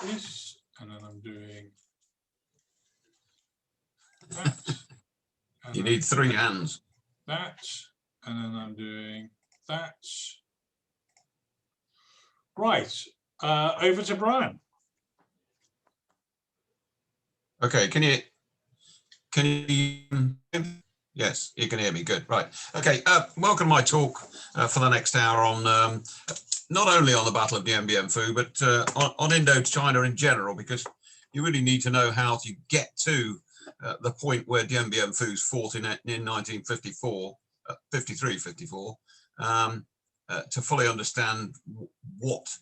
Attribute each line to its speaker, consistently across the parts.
Speaker 1: this, and then I'm doing that.
Speaker 2: You need 3 hands.
Speaker 1: That, and then I'm doing that. Right, over to Brian.
Speaker 2: Okay, can you, yes, you can hear me, good, right. Okay, welcome to my talk for the next hour on, not only on the Battle of Dien Bien Phu, but on Indochina in general, because you really need to know how to get to the point where Dien Bien Phu's fought in 1954, 53-54, to fully understand what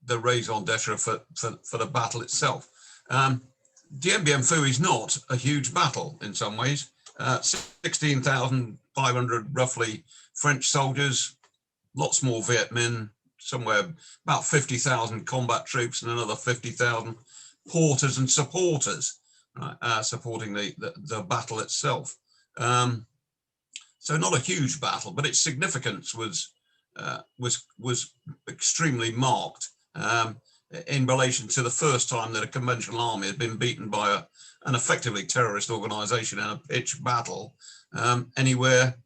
Speaker 2: the raison d'etre for the battle itself. Dien Bien Phu is not a huge battle in some ways. 16,500 roughly French soldiers, lots more Viet Minh, somewhere about 50,000 combat troops and another 50,000 porters and supporters, supporting the battle itself. So not a huge battle, but its significance was extremely marked in relation to the first time that a conventional army had been beaten by an effectively terrorist organization in a pitched battle anywhere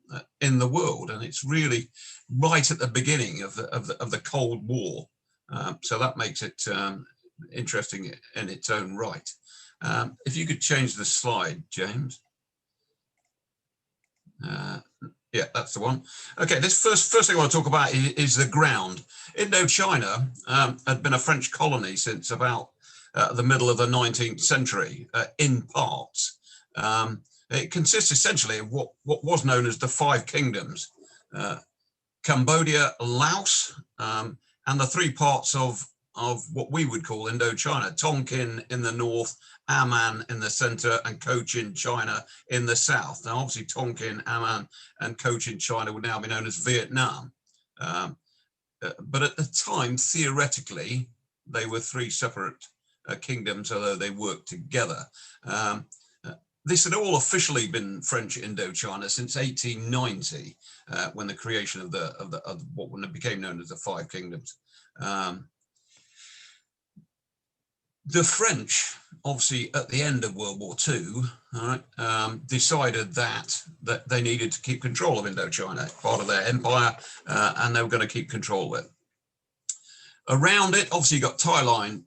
Speaker 2: in the world. And it's really right at the beginning of the Cold War. So that makes it interesting in its own right. If you could change the slide, James. Yeah, that's the one. Okay, this first thing I want to talk about is the ground. Indochina had been a French colony since about the middle of the 19th century in parts. It consists essentially of what was known as the 5 kingdoms, Cambodia, Laos, and the 3 parts of what we would call Indochina: Tonkin in the north, Amman in the center, and Cochin China in the south. Now, obviously, Tonkin, Amman, and Cochin China would now be known as Vietnam. But at the time, theoretically, they were 3 separate kingdoms, although they worked together. This had all officially been French Indochina since 1890, when the creation of what became known as the 5 kingdoms. The French, obviously, at the end of World War II, decided that they needed to keep control of Indochina, part of their empire, and they were going to keep control of it. Around it, obviously, you got Thailand,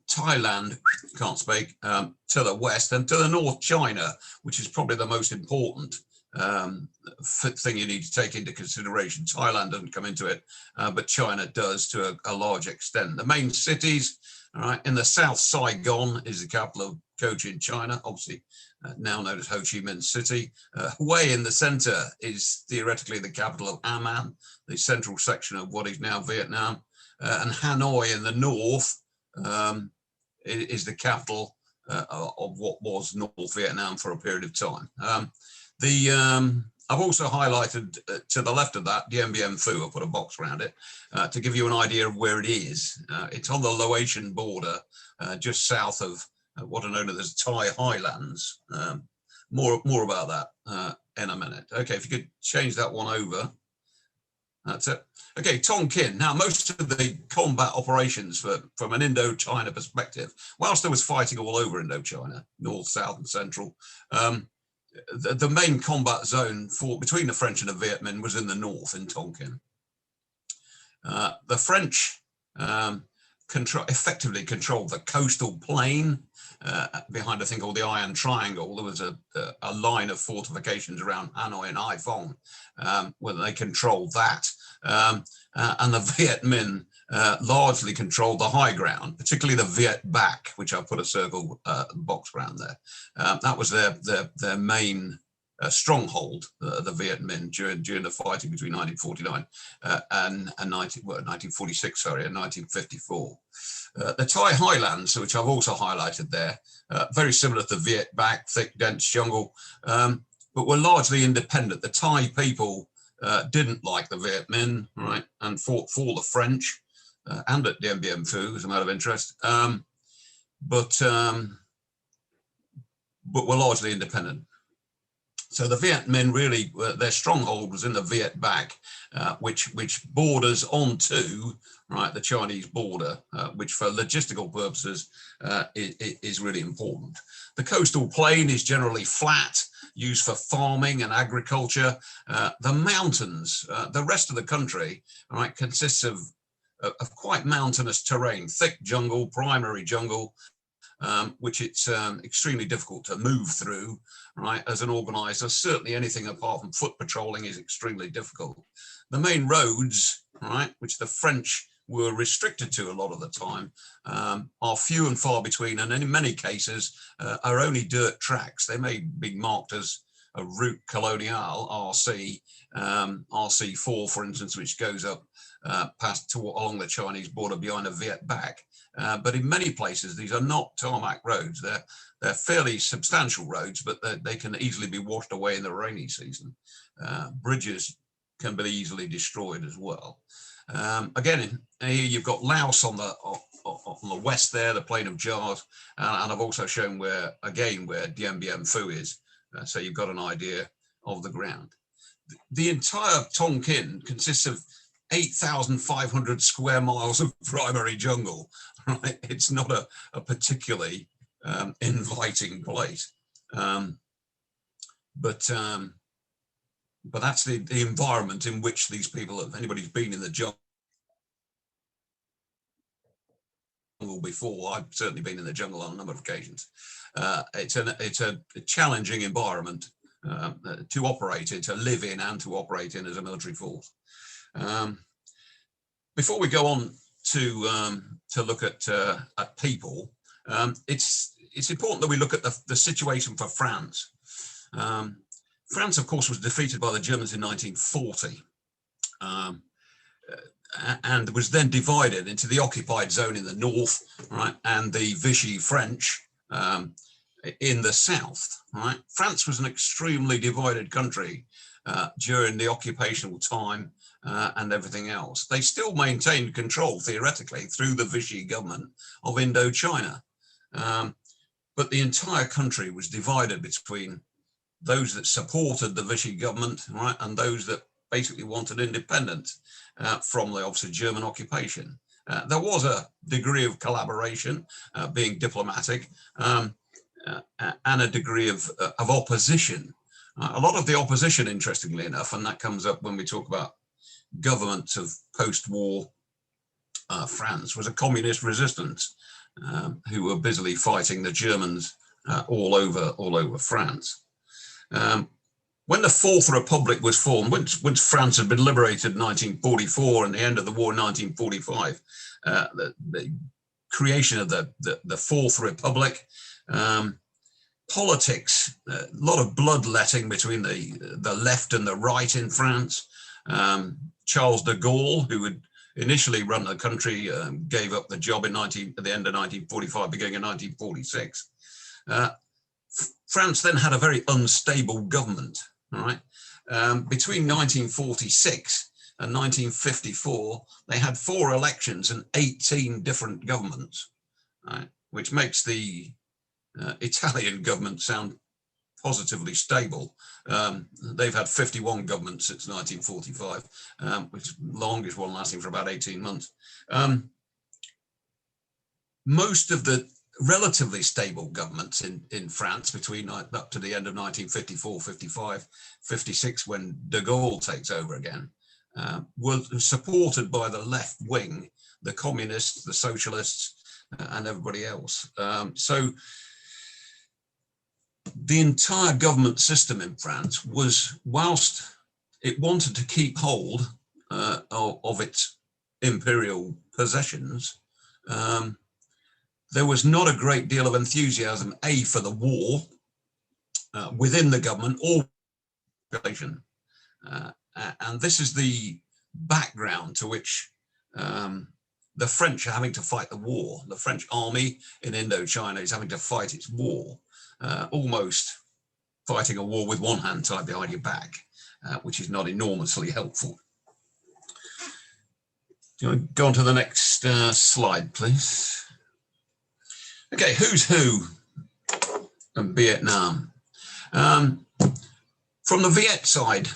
Speaker 2: can't speak, to the west, and to the north, China, which is probably the most important thing you need to take into consideration. Thailand doesn't come into it, but China does to a large extent. The main cities, all right, in the south, Saigon is the capital of Cochin China, obviously now known as Ho Chi Minh City. Way in the center is theoretically the capital of Amman, the central section of what is now Vietnam. And Hanoi in the north is the capital of what was North Vietnam for a period of time. I've also highlighted to the left of that Dien Bien Phu. I'll put a box around it to give you an idea of where it is. It's on the Laotian border, just south of what are known as Thai Highlands. More about that in a minute. Okay, if you could change that one over. That's it. Okay, Tonkin. Now, most of the combat operations from an Indochina perspective, whilst there was fighting all over Indochina, north, south, and central, the main combat zone between the French and the Viet Minh was in the north, in Tonkin. The French effectively controlled the coastal plain behind a thing called the Iron Triangle. There was a line of fortifications around Hanoi and Haiphong, where they controlled that. And the Viet Minh largely controlled the high ground, particularly the Viet Bac, which I put a circle box around there. That was their main stronghold, the Viet Minh, during the fighting between 1949 and 1946, sorry, and 1954. The Thai Highlands, which I've also highlighted there, very similar to the Viet Bac, thick, dense jungle, but were largely independent. The Thai people didn't like the Viet Minh, right, and fought for the French and at Dien Bien Phu, as a matter of interest, but were largely independent. So the Viet Minh really, their stronghold was in the Viet Bac, which borders onto, right, the Chinese border, which for logistical purposes is really important. The coastal plain is generally flat, used for farming and agriculture. The mountains, the rest of the country, right, consists of quite mountainous terrain, thick jungle, primary jungle, which it's extremely difficult to move through, right, as an organizer. Certainly anything apart from foot patrolling is extremely difficult. The main roads, right, which the French were restricted to a lot of the time, are few and far between, and in many cases are only dirt tracks. They may be marked as a route coloniale, RC, RC4, for instance, which goes up past along the Chinese border behind the Viet back. But in many places, these are not tarmac roads. They're fairly substantial roads, but they can easily be washed away in the rainy season. Bridges can be easily destroyed as well. Again, here you've got Laos on the west there, the plain of jars, and I've also shown where Dien Bien Phu is, so you've got an idea of the ground. The entire Tonkin consists of 8,500 square miles of primary jungle, right? It's not a particularly inviting place, but that's the environment in which these people, if anybody's been in the jungle before, I've certainly been in the jungle on a number of occasions. It's a challenging environment to operate in, to live in, and to operate in as a military force. Before we go on to look at people, it's important that we look at the situation for France. France, of course, was defeated by the Germans in 1940, and was then divided into the occupied zone in the north, right, and the Vichy French in the south, right. France was an extremely divided country during the occupational time and everything else. They still maintained control, theoretically, through the Vichy government of Indochina, but the entire country was divided between those that supported the Vichy government, right, and those that basically wanted independence from the obviously German occupation. There was a degree of collaboration, being diplomatic, and a degree of opposition. A lot of the opposition, interestingly enough, and that comes up when we talk about governments of post-war France, was a communist resistance who were busily fighting the Germans all over France. When the Fourth Republic was formed, once France had been liberated in 1944 and the end of the war in 1945, the creation of the Fourth Republic, politics, a lot of bloodletting between the left and the right in France. Charles de Gaulle, who had initially run the country, gave up the job at the end of 1945, beginning of 1946. France then had a very unstable government, right? Between 1946 and 1954, they had 4 elections and 18 different governments, right? Which makes the Italian government sound positively stable. They've had 51 governments since 1945, which is the longest one, lasting for about 18 months. Most of the relatively stable governments in France between up to the end of 1954, 55, 56, when de Gaulle takes over again, were supported by the left wing, the communists, the socialists, and everybody else. So the entire government system in France was, whilst it wanted to keep hold of its imperial possessions, there was not a great deal of enthusiasm, for the war within the government or population. And this is the background to which the French are having to fight the war. The French army in Indochina is having to fight its war, almost fighting a war with one hand tied behind your back, which is not enormously helpful. Do you want to go on to the next slide, please? Okay, who's who in Vietnam? From the Viet side,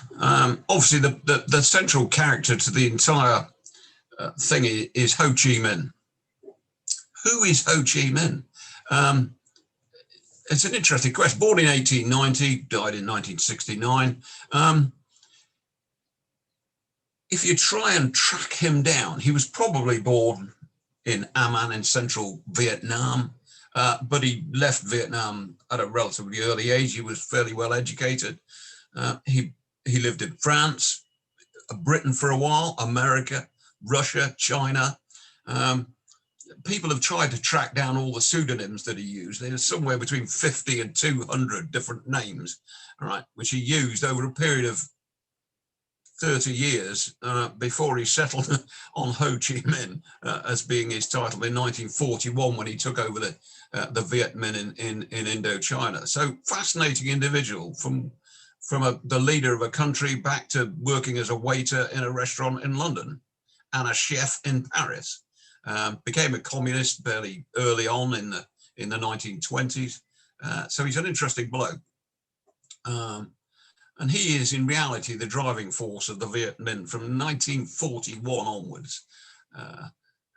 Speaker 2: obviously the central character to the entire thing is Ho Chi Minh. Who is Ho Chi Minh? It's an interesting question. Born in 1890, died in 1969. If you try and track him down, he was probably born in Amman in central Vietnam, but he left Vietnam at a relatively early age. He was fairly well educated. He lived in France, Britain for a while, America, Russia, China. People have tried to track down all the pseudonyms that he used. There's somewhere between 50 and 200 different names, all right, which he used over a period of 30 years before he settled on Ho Chi Minh as being his title in 1941 when he took over the Viet Minh in Indochina. So fascinating individual, from the leader of a country back to working as a waiter in a restaurant in London and a chef in Paris. Became a communist fairly early on in the 1920s. So he's an interesting bloke. And he is in reality the driving force of the Viet Minh from 1941 onwards.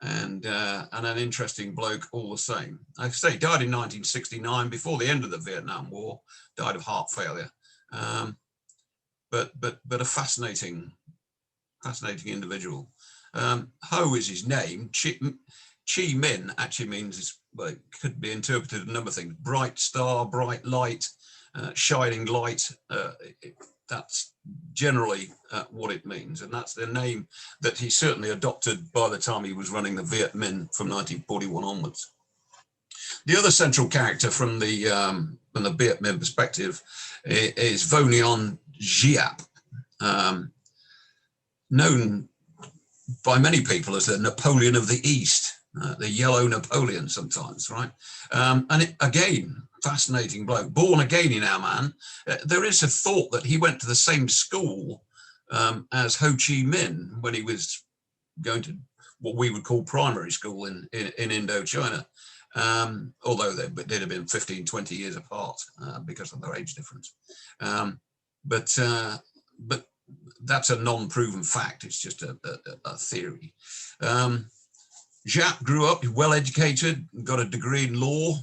Speaker 2: And an interesting bloke all the same. Like I say, died in 1969 before the end of the Vietnam War, died of heart failure. But a fascinating individual. Ho is his name. Chi Minh actually means, well, it could be interpreted a number of things: bright star, bright light, shining light. That's generally what it means, and that's the name that he certainly adopted by the time he was running the Viet Minh from 1941 onwards. The other central character from the Viet Minh perspective is Vonion Giap, known by many people as the Napoleon of the East, the Yellow Napoleon sometimes, right? And again, fascinating bloke, born again in Amman. There is a thought that he went to the same school as Ho Chi Minh when he was going to what we would call primary school in Indochina, although they'd have been 15, 20 years apart because of their age difference. But that's a non-proven fact. It's just a theory. Giap grew up well educated, got a degree in law,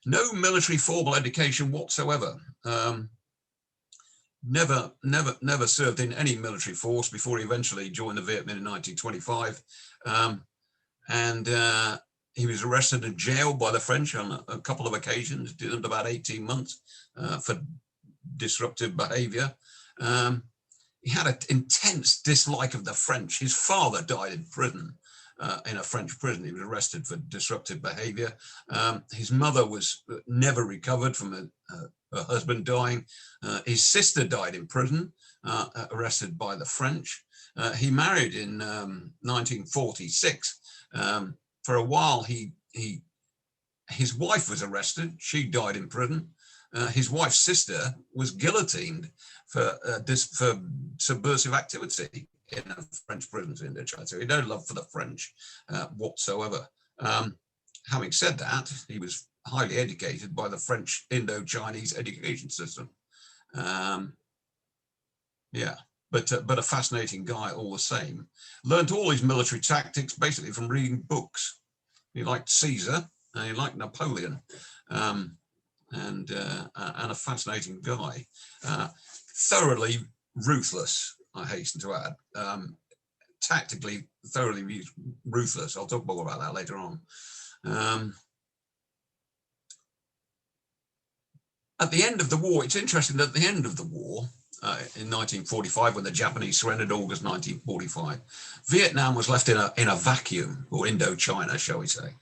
Speaker 2: no military formal education whatsoever. Never served in any military force before he eventually joined the Viet Minh in 1925. And he was arrested and jailed by the French on a couple of occasions, did about 18 months for disruptive behavior. He had an intense dislike of the French. His father died in prison, in a French prison. He was arrested for disruptive behavior. His mother was never recovered from her husband dying. His sister died in prison, arrested by the French. He married in 1946. For a while, his wife was arrested. She died in prison. His wife's sister was guillotined for subversive activity in a French prison in Indochina. So he had no love for the French whatsoever. Having said that, he was highly educated by the French Indo-Chinese education system. Yeah, but a fascinating guy all the same. Learned all his military tactics basically from reading books. He liked Caesar and he liked Napoleon. And a fascinating guy, thoroughly ruthless, I hasten to add, tactically thoroughly ruthless. I'll talk more about that later on. At the end of the war, it's interesting that at the end of the war, in 1945, when the Japanese surrendered, August 1945, Vietnam was left in a vacuum, or Indochina, shall we say,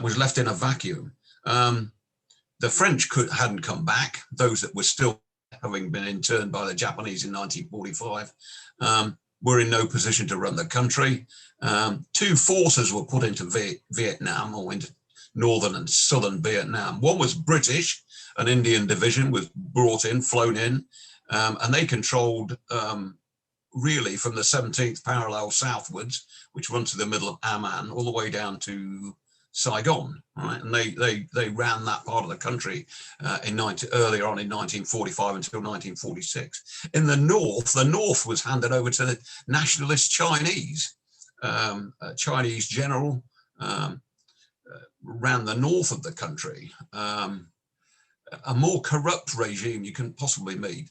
Speaker 2: was left in a vacuum. The French hadn't come back. Those that were still having been interned by the Japanese in 1945 were in no position to run the country. Two forces were put into Vietnam, or into northern and southern Vietnam. One was British, an Indian division was brought in, flown in, and they controlled really from the 17th parallel southwards, which runs to the middle of Amman, all the way down to Saigon, right? And they ran that part of the country earlier on in 1945 until 1946. In the north was handed over to the nationalist Chinese, Chinese general ran the north of the country, a more corrupt regime you can possibly meet.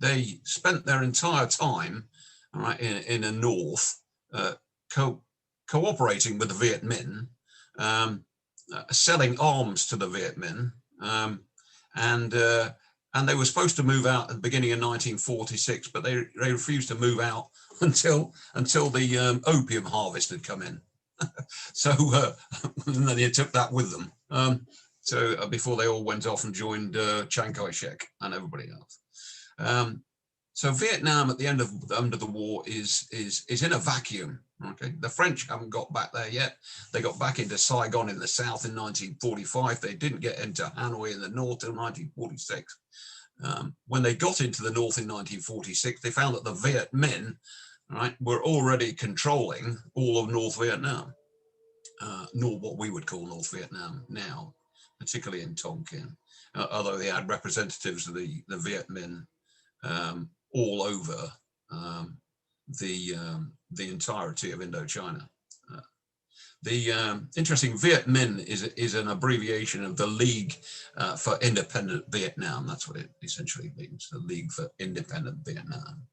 Speaker 2: They spent their entire time, all right, in the north, cooperating with the Viet Minh, selling arms to the Viet Minh, and they were supposed to move out at the beginning of 1946, but they refused to move out until the opium harvest had come in. So and then they took that with them. Before they all went off and joined Chiang Kai-shek and everybody else. So Vietnam at the end of the war is in a vacuum. Okay, the French haven't got back there yet. They got back into Saigon in the south in 1945. They didn't get into Hanoi in the north till 1946. When they got into the north in 1946, they found that the Viet Minh, right, were already controlling all of North Vietnam, what we would call North Vietnam now, particularly in Tonkin, although they had representatives of the Viet Minh all over the entirety of Indochina. The interesting Viet Minh is an abbreviation of the League for Independent Vietnam. That's what it essentially means, the League for Independent Vietnam.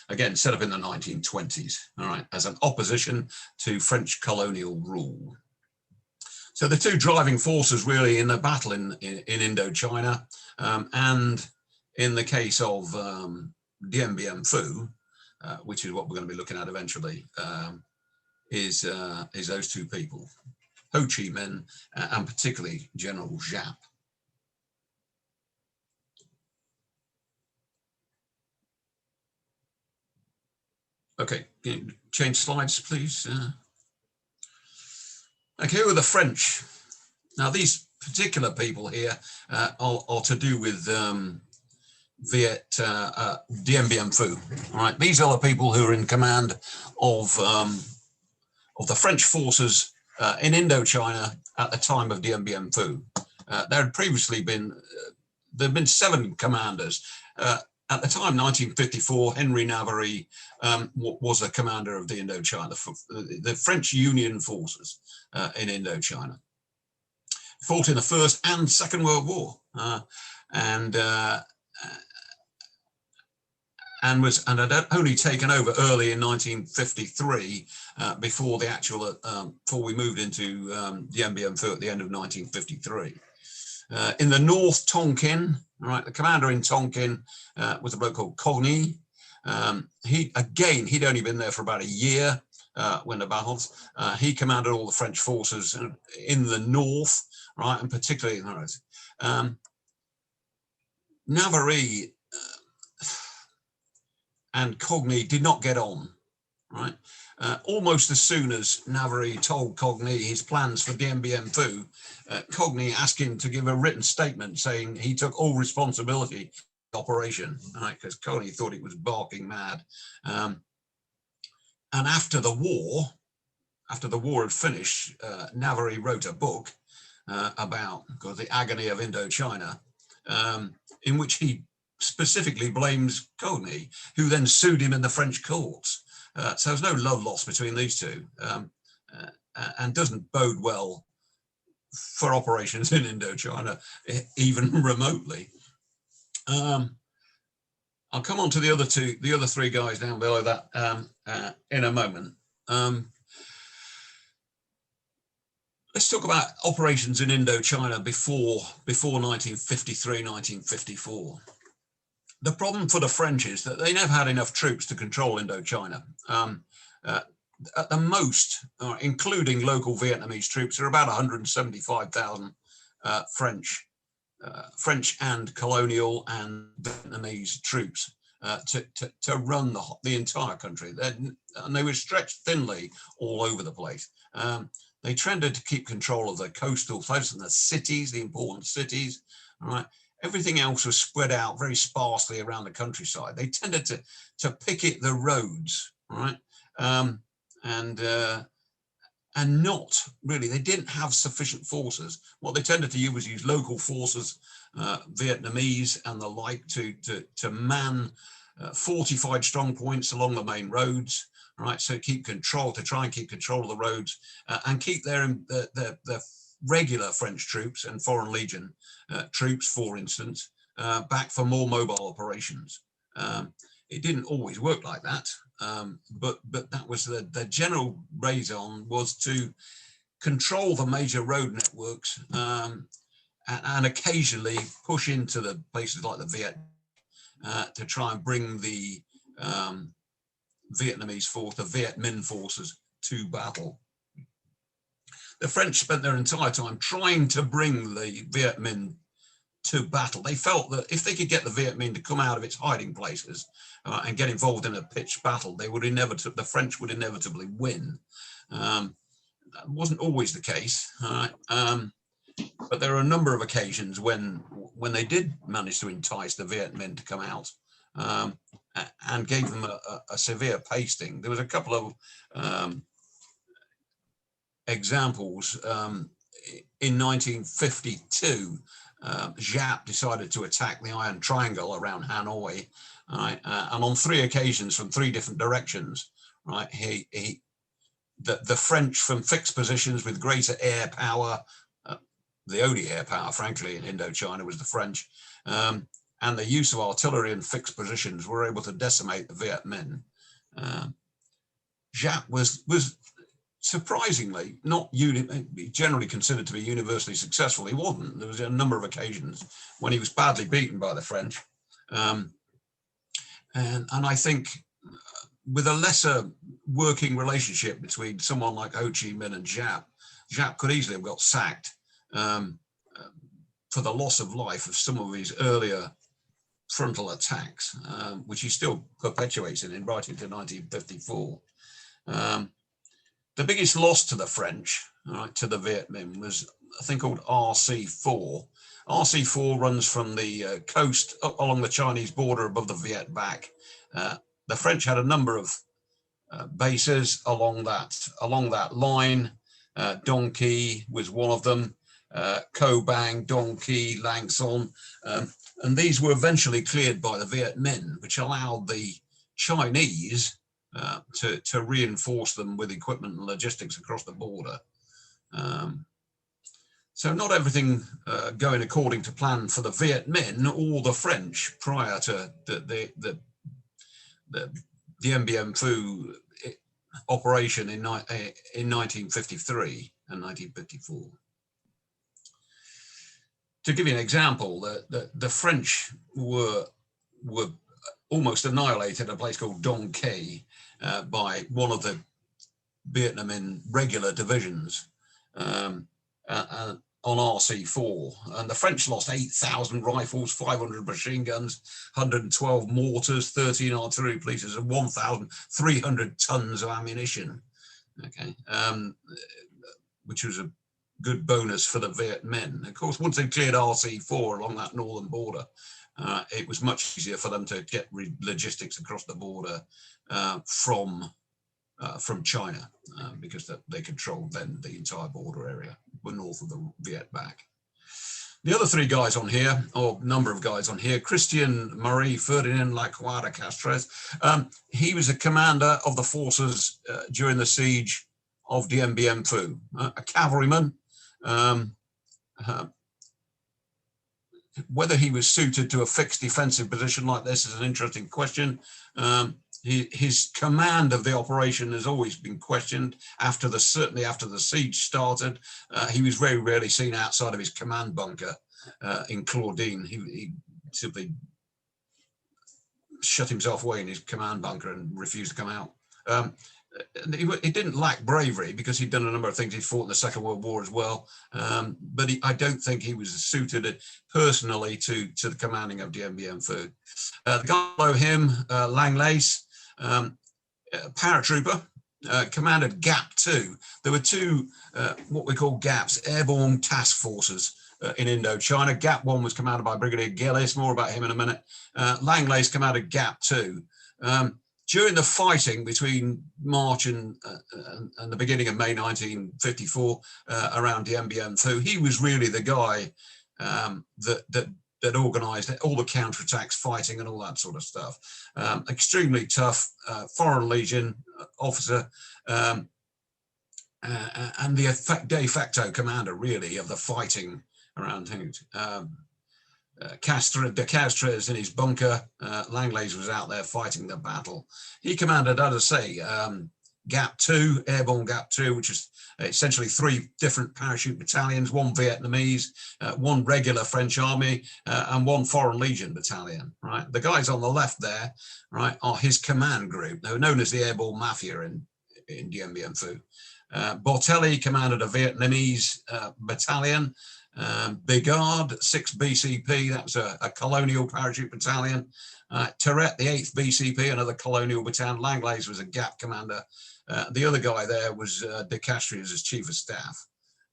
Speaker 2: Again, set up in the 1920s, all right, as an opposition to French colonial rule. So the two driving forces really in the battle in Indochina, and in the case of Dien Bien Phu, which is what we're going to be looking at eventually, is those two people, Ho Chi Minh and particularly General Giap. Okay, change slides, please. Okay, who are the French? Now, these particular people here are to do with Dien Bien Phu. All right, these are the people who are in command of the French forces in Indochina at the time of Dien Bien Phu. There had previously been there'd been 7 commanders. At the time, 1954, Henry Navarre was the commander of the Indochina, the French Union forces in Indochina. Fought in the First and Second World War, and had only taken over early in 1953 before the actual before we moved into Dien Bien Phu at the end of 1953. In the North Tonkin, right, the commander in Tonkin was a bloke called Cogny. He'd only been there for about a year when the battles. He commanded all the French forces in the north, right, and particularly in the north. Navarre and Cogny did not get on, right? Almost as soon as Navarre told Cogny his plans for Dien Bien Phu, Cogny asked him to give a written statement saying he took all responsibility for the operation, right? Because Cogny thought he was barking mad. And after the war had finished, Navarre wrote a book about the agony of Indochina, in which he specifically blames Cogny, who then sued him in the French courts. So there's no love lost between these two, and doesn't bode well for operations in Indochina, even remotely. I'll come on to the other 3 guys down below that in a moment. Let's talk about operations in Indochina before 1953, 1954. The problem for the French is that they never had enough troops to control Indochina. At the most, including local Vietnamese troops, there are about 175,000 French and colonial and Vietnamese troops to run the entire country. And they were stretched thinly all over the place. They tended to keep control of the coastal places and the cities, the important cities, all right? Everything else was spread out very sparsely around the countryside. They tended to picket the roads, right? And not really, they didn't have sufficient forces. What they tended to use was use local forces, Vietnamese and the like, to man fortified strong points along the main roads, All right, so to try and keep control of the roads and keep their regular French troops and Foreign Legion troops, for instance, back for more mobile operations. It didn't always work like that, but that was the general raison, was to control the major road networks and occasionally push into the places like the Viet to try and bring the Vietnamese force, the Viet Minh forces, to battle. The French spent their entire time trying to bring the Viet Minh to battle. They felt that if they could get the Viet Minh to come out of its hiding places and get involved in a pitched battle, the French would inevitably win. That wasn't always the case, but there are a number of occasions when they did manage to entice the Viet Minh to come out and gave them a severe pasting. There was a couple of examples. In 1952, Giap decided to attack the Iron Triangle around Hanoi, right? And on 3 occasions from 3 different directions, right? The French, from fixed positions with greater air power, the only air power, frankly, in Indochina was the French, and the use of artillery in fixed positions, were able to decimate the Viet Minh. Giap was surprisingly not generally considered to be universally successful. He wasn't. There was a number of occasions when he was badly beaten by the French. And I think with a lesser working relationship between someone like Ho Chi Minh and Giap could easily have got sacked for the loss of life of some of his earlier frontal attacks, which he still perpetuates in writing to 1954. The biggest loss to the French, right, to the Viet Minh, was a thing called RC4. RC4 runs from the coast up along the Chinese border above the Viet Bac. The French had a number of bases along that line. Dong Qui was one of them. Co Bang, Dong Qui, Lang Son, and these were eventually cleared by the Viet Minh, which allowed the Chinese to reinforce them with equipment and logistics across the border. So not everything going according to plan for the Viet Minh or the French prior to the Dien Bien Phu operation in 1953 and 1954. To give you an example, the French were almost annihilated at a place called Dong Qui by one of the Viet Minh regular divisions on RC4. And the French lost 8,000 rifles, 500 machine guns, 112 mortars, 13 artillery pieces, and 1,300 tons of ammunition. Okay, which was a good bonus for the Viet Minh. Of course, once they cleared RC4 along that northern border, it was much easier for them to get logistics across the border from China, because they controlled then the entire border area north of the Viet Bac. The other 3 guys on here, or number of guys on here, Christian Marie Ferdinand Lacroix de Castres, he was a commander of the forces during the siege of Dien Bien Phu, a cavalryman. Whether he was suited to a fixed defensive position like this is an interesting question. His command of the operation has always been questioned. Certainly after the siege started, he was very rarely seen outside of his command bunker in Claudine. He simply shut himself away in his command bunker and refused to come out. He didn't lack bravery, because he'd done a number of things. He'd fought in the Second World War as well, but I don't think he was suited personally to the commanding of Dien Bien Phu. The guy below him, Lang Lace, paratrooper, commanded Gap 2. There were 2 what we call GAPs, airborne task forces in Indochina. Gap 1 was commanded by Brigadier Gillis. More about him in a minute. Lang Lace commanded Gap 2. During the fighting between March and the beginning of May 1954 around Dien Bien Phu, he was really the guy that that organised all the counterattacks, fighting and all that sort of stuff. Extremely tough, Foreign Legion officer, and the de facto commander really of the fighting around things. De Castro is in his bunker. Langlaise was out there fighting the battle. He commanded, as I say, Gap 2, Airborne Gap 2, which is essentially 3 different parachute battalions, 1 Vietnamese, 1 regular French army, and 1 Foreign Legion battalion, right? The guys on the left there, right, are his command group. They were known as the Airborne Mafia in Dien Bien Phu. Bortelli commanded a Vietnamese battalion. Bigard, 6 BCP, that was a colonial parachute battalion. Tourette, the 8th BCP, another colonial battalion. Langlaise was a Gap commander. The other guy there was De Castries as chief of staff,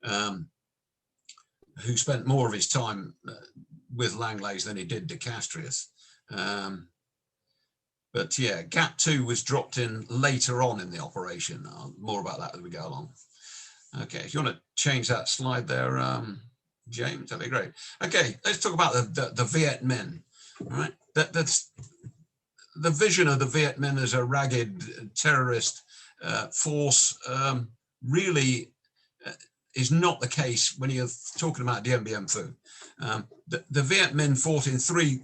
Speaker 2: who spent more of his time with Langlaise than he did De Castries. But yeah, Gap 2 was dropped in later on in the operation. More about that as we go along. Okay, if you want to change that slide there, James, that'd be great. Okay, let's talk about the Viet Minh. Right, that's the vision of the Viet Minh as a ragged terrorist force. Really is not the case when you're talking about Dien Bien Phu. The Viet Minh fought in three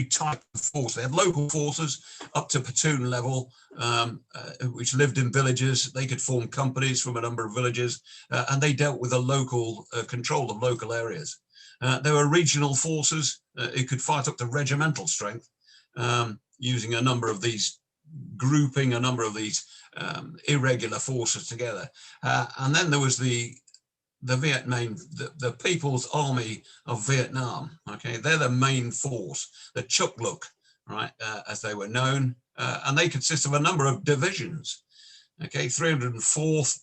Speaker 2: types of force. They had local forces up to platoon level, which lived in villages. They could form companies from a number of villages, and they dealt with a local control of local areas. There were regional forces who could fight up to regimental strength, using a number of these, grouping a number of these irregular forces together. And then there was the Viet Minh, the People's Army of Vietnam. Okay, they're the main force, the Chuk Luk, right, as they were known, and they consist of a number of divisions. Okay, 304th,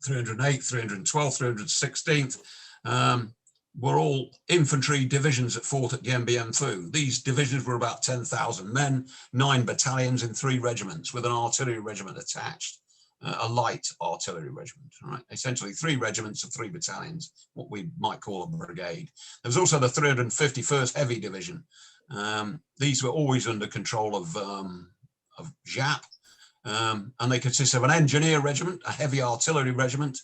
Speaker 2: 308th, 312th, 316th. Were all infantry divisions that fought at Dien Bien Phu. These divisions were about 10,000 men, 9 battalions in 3 regiments with an artillery regiment attached, a light artillery regiment, right? Essentially 3 regiments of 3 battalions, what we might call a brigade. There was also the 351st Heavy Division. These were always under control of Giap, and they consist of an engineer regiment, a heavy artillery regiment,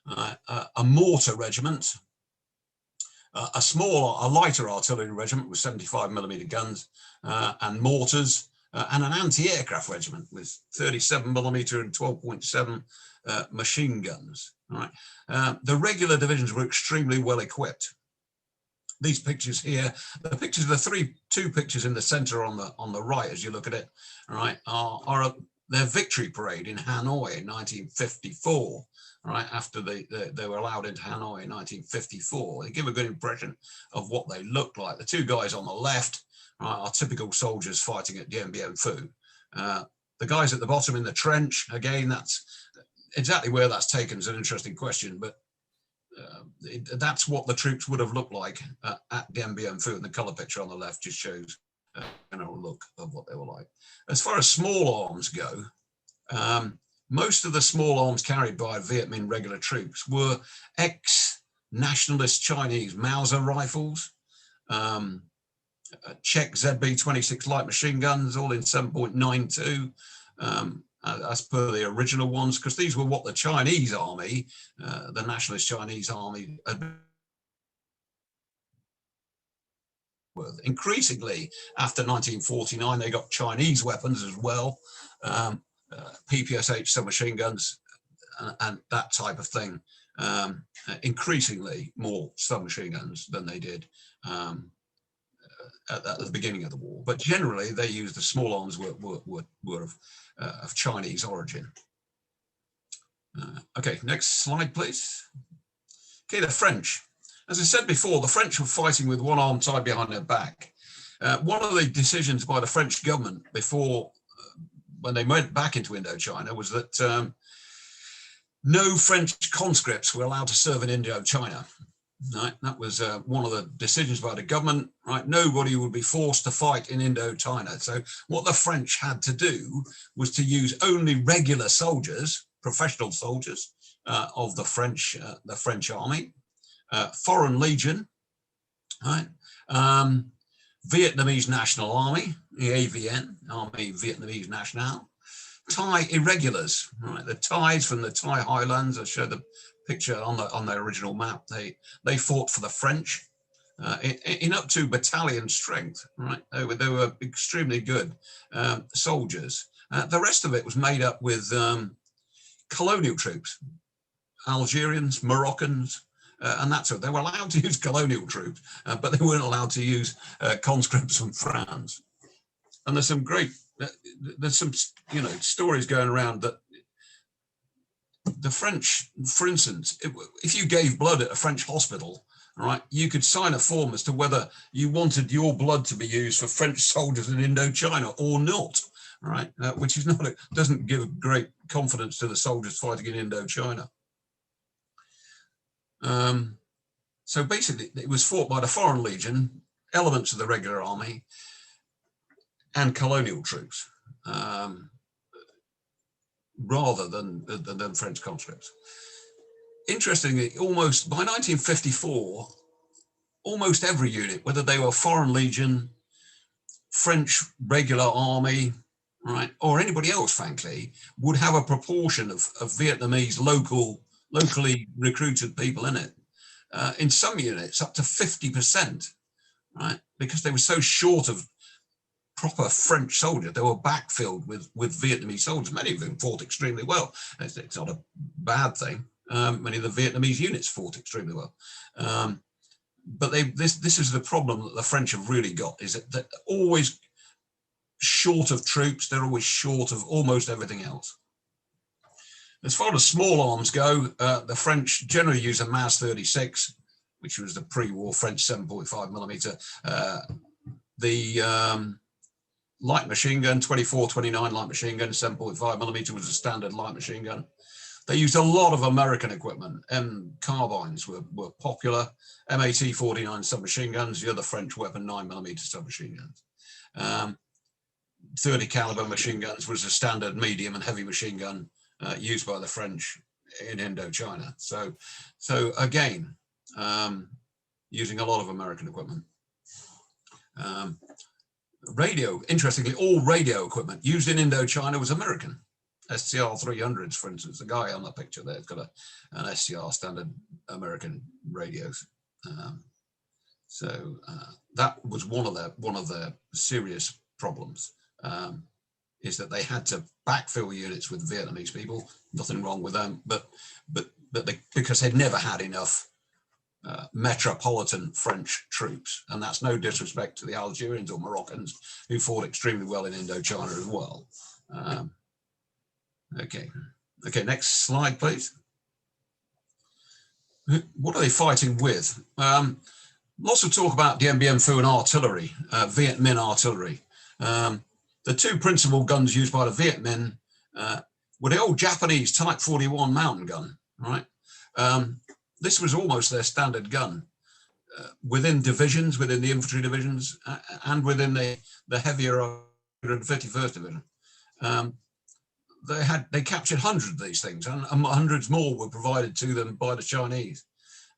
Speaker 2: a mortar regiment, a lighter artillery regiment with 75mm guns and mortars, and an anti-aircraft regiment with 37mm and 12.7 machine guns. Right. The regular divisions were extremely well equipped. These pictures here, the pictures, the 2 pictures in the center on the right as you look at it, right, are their victory parade in Hanoi in 1954. Right after they were allowed into Hanoi in 1954. They give a good impression of what they looked like. The 2 guys on the left, right, are typical soldiers fighting at Dien Bien Phu. The guys at the bottom in the trench, again, that's exactly where that's taken is an interesting question, but that's what the troops would have looked like at Dien Bien Phu, and the color picture on the left just shows a general look of what they were like. As far as small arms go, most of the small arms carried by Viet Minh regular troops were ex-nationalist Chinese Mauser rifles, Czech ZB-26 light machine guns, all in 7.92, as per the original ones, because these were what the Chinese army, the nationalist Chinese army, had been with. Increasingly, after 1949, they got Chinese weapons as well. PPSH submachine guns and that type of thing, increasingly more submachine guns than they did at the beginning of the war. But generally, they used the small arms were of Chinese origin. Okay, next slide, please. Okay, the French. As I said before, the French were fighting with one arm tied behind their back. One of the decisions by the French government before when they went back into Indochina was that no French conscripts were allowed to serve in Indochina. Right? That was one of the decisions by the government. Right? Nobody would be forced to fight in Indochina. So what the French had to do was to use only regular soldiers, professional soldiers of the French army, Foreign Legion, right? Vietnamese National Army, the AVN, Army Vietnamese National. Thai irregulars, right? The Thais from the Thai Highlands. I showed the picture on their original map. They fought for the French in up to battalion strength, right? They were extremely good soldiers. The rest of it was made up with colonial troops, Algerians, Moroccans, and that's what they were allowed to use colonial troops, but they weren't allowed to use conscripts from France. And there's some great, there's some, stories going around that the French, for instance, if you gave blood at a French hospital, right, you could sign a form as to whether you wanted your blood to be used for French soldiers in Indochina or not, right? Which is not, doesn't give great confidence to the soldiers fighting in Indochina. So basically, it was fought by the Foreign Legion, elements of the regular army, and colonial troops, rather than French conscripts. Interestingly, almost by 1954, almost every unit, whether they were Foreign Legion, French regular army, right, or anybody else, frankly, would have a proportion of Vietnamese locally recruited people in it. In some units, up to 50%, right, because they were so short of proper French soldiers. They were backfilled with Vietnamese soldiers. Many of them fought extremely well. It's not a bad thing. Many of the Vietnamese units fought extremely well. But this is the problem that the French have really got, is that they're always short of troops. They're always short of almost everything else. As far as small arms go, the French generally use a MAS 36, which was the pre-war French 7.5mm. The light machine gun, 24-29 light machine gun, 7.5mm was a standard light machine gun. They used a lot of American equipment. Carbines were popular. MAT-49 submachine guns, the other French weapon, 9mm submachine guns. 30 caliber machine guns was a standard medium and heavy machine gun used by the French in Indochina. So again, using a lot of American equipment. Radio, interestingly, all radio equipment used in Indochina was American. SCR 300s, for instance, the guy on the picture there has got an SCR standard American radios. That was one of their serious problems, is that they had to backfill units with Vietnamese people. Nothing wrong with them, but because they'd never had enough metropolitan French troops, and that's no disrespect to the Algerians or Moroccans who fought extremely well in Indochina as well. Okay, next slide, please. What are they fighting with? Lots of talk about Dien Bien Phu and artillery, Viet Minh artillery. The two principal guns used by the Viet Minh were the old Japanese Type 41 mountain gun, right? This was almost their standard gun within divisions, within the infantry divisions, and within the heavier 151st Division. They captured hundreds of these things, and hundreds more were provided to them by the Chinese.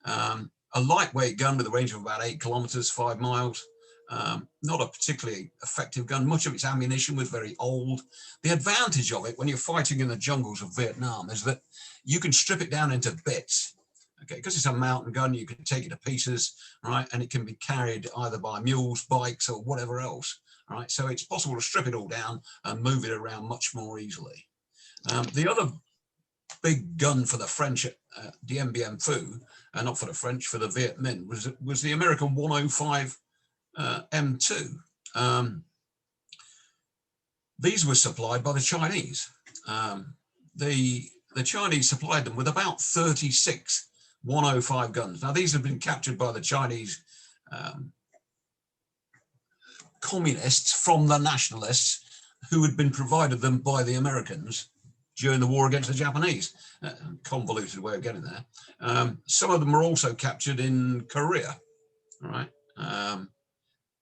Speaker 2: A lightweight gun with a range of about 8 kilometers, 5 miles. Not a particularly effective gun. Much of its ammunition was very old. The advantage of it when you're fighting in the jungles of Vietnam is that you can strip it down into bits. Okay, because it's a mountain gun, you can take it to pieces, right? And it can be carried either by mules, bikes, or whatever else, right? So it's possible to strip it all down and move it around much more easily. The other big gun for the French at Dien Bien Phu, not for the French, for the Viet Minh, was the American 105 M2. These were supplied by the Chinese. The Chinese supplied them with about 36 105 guns. Now, these have been captured by the Chinese communists from the nationalists who had been provided them by the Americans during the war against the Japanese. Convoluted way of getting there. Some of them were also captured in Korea, right?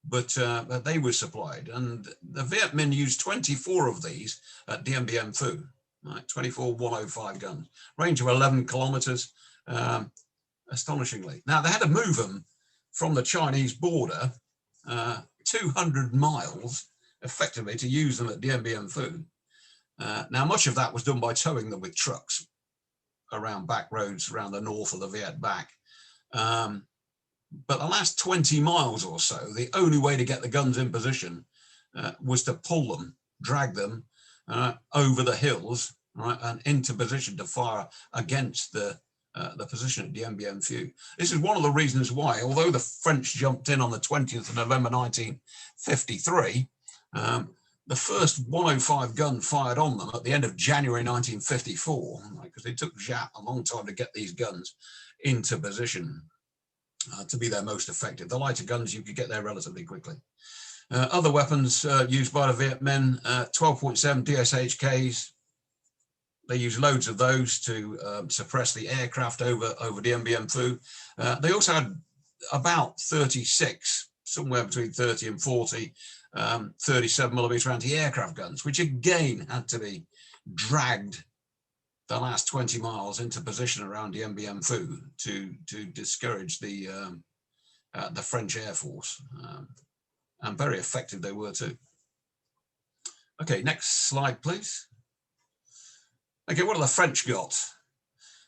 Speaker 2: But they were supplied, and the Viet Minh used 24 of these at Dien Bien Phu, right? 24 105 guns, range of 11 kilometers, astonishingly. Now, they had to move them from the Chinese border 200 miles effectively to use them at Dien Bien Phu. Now, much of that was done by towing them with trucks around back roads around the north of the Viet Bac. But the last 20 miles or so, the only way to get the guns in position was to pull them, drag them over the hills, right, and into position to fire against the position at Dien Bien Phu. This is one of the reasons why, although the French jumped in on the 20th of November 1953, the first 105 gun fired on them at the end of January 1954, because it took Giap a long time to get these guns into position to be their most effective. The lighter guns, you could get there relatively quickly. Other weapons used by the Viet Minh, 12.7 DSHKs. They used loads of those to suppress the aircraft over Dien Bien Phu. They also had about 36, somewhere between 30 and 40, 37mm anti-aircraft guns, which again had to be dragged the last 20 miles into position around Dien Bien Phu to discourage the French Air Force. And very effective they were too. Okay, next slide, please. Okay, what have the French got?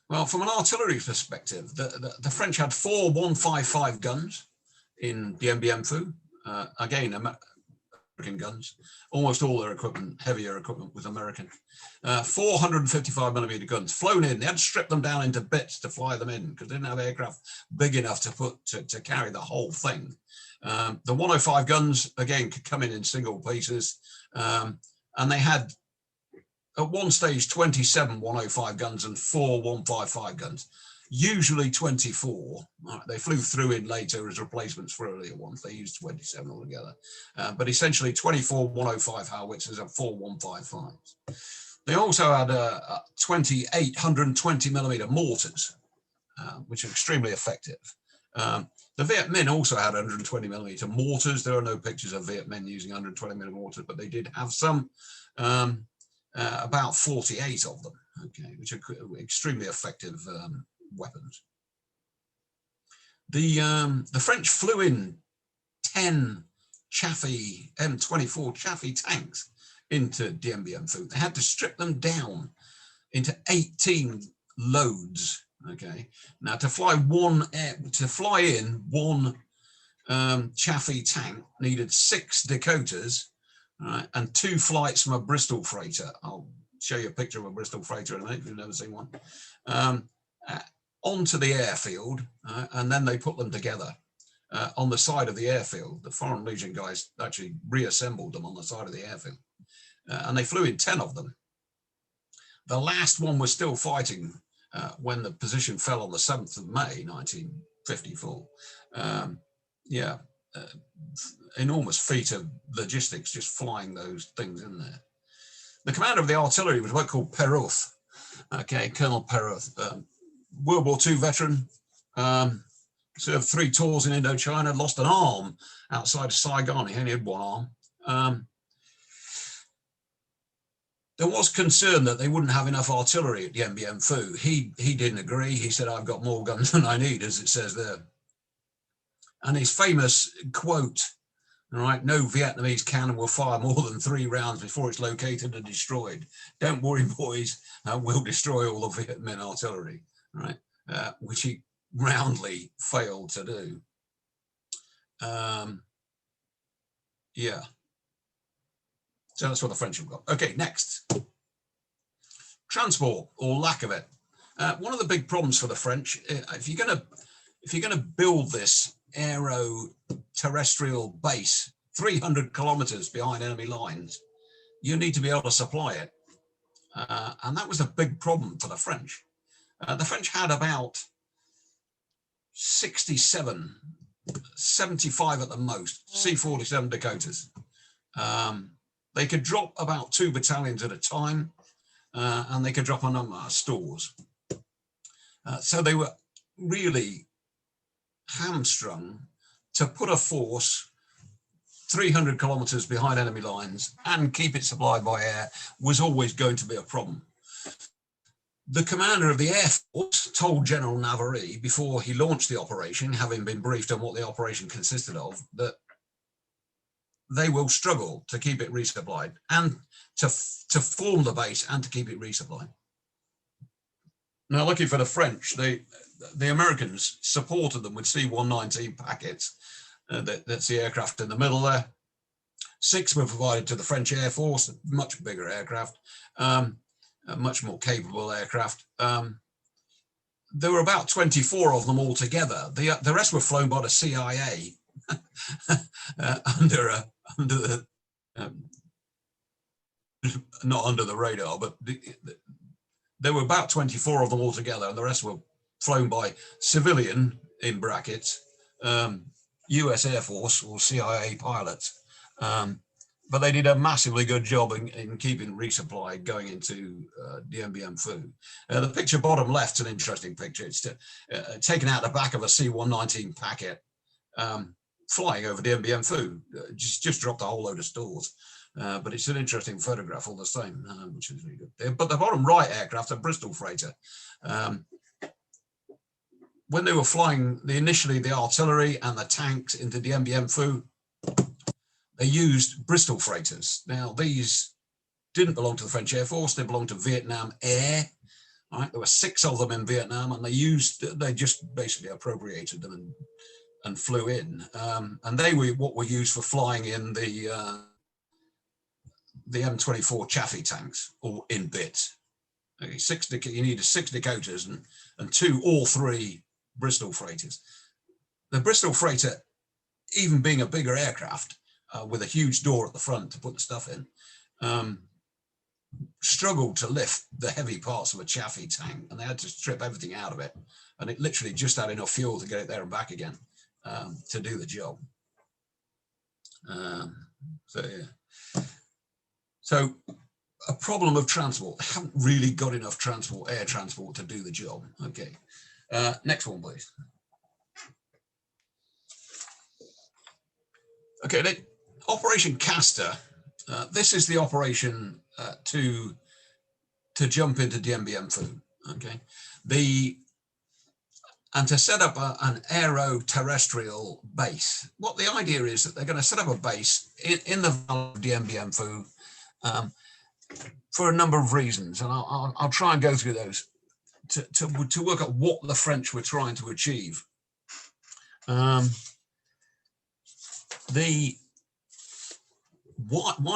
Speaker 2: Well, from an artillery perspective, the French had 4 155 guns in Dien Bien Phu. Again, American guns. Almost all their equipment, heavier equipment, was American. 455mm guns flown in. They had to strip them down into bits to fly them in because they didn't have aircraft big enough to carry the whole thing. The 105 guns, again, could come in single pieces. And they had, at one stage, 27 105 guns and 4 155 guns, usually 24. They flew through in later as replacements for earlier ones. They used 27 altogether. But essentially 24 105 howitzers and 4 155s. They also had 28 120mm mortars, which are extremely effective. The Viet Minh also had 120mm mortars. There are no pictures of Viet Minh using 120mm mortars, but they did have some, about 48 of them, okay, which are extremely effective weapons. The French flew in 10 Chaffee M24 Chaffee tanks into Dien Bien Phu. They had to strip them down into 18 loads. Okay, now to fly in one Chaffee tank needed 6 Dakotas, right, and 2 flights from a Bristol Freighter. I'll show you a picture of a Bristol Freighter in a minute if you've never seen one. Onto the airfield, and then they put them together on the side of the airfield. The Foreign Legion guys actually reassembled them on the side of the airfield, and they flew in 10 of them. The last one was still fighting when the position fell on the 7th of May, 1954. Enormous feat of logistics, just flying those things in there. The commander of the artillery was what called Perruth, okay, Colonel Perruth, World War II veteran, served 3 tours in Indochina, lost an arm outside of Saigon. He only had one arm. There was concern that they wouldn't have enough artillery at Dien Bien Phu. He didn't agree. He said, "I've got more guns than I need," as it says there. And his famous quote, all right, "No Vietnamese cannon will fire more than 3 rounds before it's located and destroyed. Don't worry, boys, we'll destroy all the Viet Minh artillery," right? Which he roundly failed to do. Yeah. So that's what the French have got. Okay, next. Transport, or lack of it. One of the big problems for the French, if you're gonna build this aero-terrestrial base 300 kilometers behind enemy lines, you need to be able to supply it. And that was a big problem for the French. The French had about 67, 75 at the most, C-47 Dakotas. They could drop about 2 battalions at a time, and they could drop a number of stores. So they were really hamstrung to put a force 300 kilometers behind enemy lines and keep it supplied by air was always going to be a problem. The commander of the Air Force told General Navarre before he launched the operation, having been briefed on what the operation consisted of, that they will struggle to keep it resupplied and to form the base and to keep it resupplied. Now, lucky for the French, the Americans supported them with C-119 packets. That's the aircraft in the middle there. 6 were provided to the French Air Force, a much bigger aircraft, a much more capable aircraft. There were about 24 of them altogether. The rest were flown by the CIA not under the radar, but there were about 24 of them altogether, and the rest were flown by civilian, in brackets, US Air Force or CIA pilots. But they did a massively good job in keeping resupply going into Dien Bien Phu. The picture bottom left's an interesting picture. It's taken out the back of a C-119 packet flying over Dien Bien Phu. Just dropped a whole load of stores. But it's an interesting photograph all the same, which is really good. But the bottom right aircraft, a Bristol Freighter, when they were flying initially the artillery and the tanks into Dien Bien Phu, they used Bristol Freighters. Now, these didn't belong to the French Air Force, they belonged to Vietnam Air. Right? There were 6 of them in Vietnam, and they just basically appropriated them and flew in. And they were what were used for flying in the M24 Chaffee tanks, or in bits. Okay, you needed 6 Dakotas and all 3 Bristol Freighters. The Bristol Freighter, even being a bigger aircraft, with a huge door at the front to put the stuff in, struggled to lift the heavy parts of a Chaffee tank, and they had to strip everything out of it. And it literally just had enough fuel to get it there and back again to do the job. So a problem of transport. They haven't really got enough air transport to do the job. Okay, next one, please. Okay, Operation Castor. This is the operation to jump into Dien Bien Phu. Okay, and to set up an aero-terrestrial base. What the idea is that they're going to set up a base in the valley of Dien Bien Phu for a number of reasons, and I'll try and go through those to work out what the French were trying to achieve. Why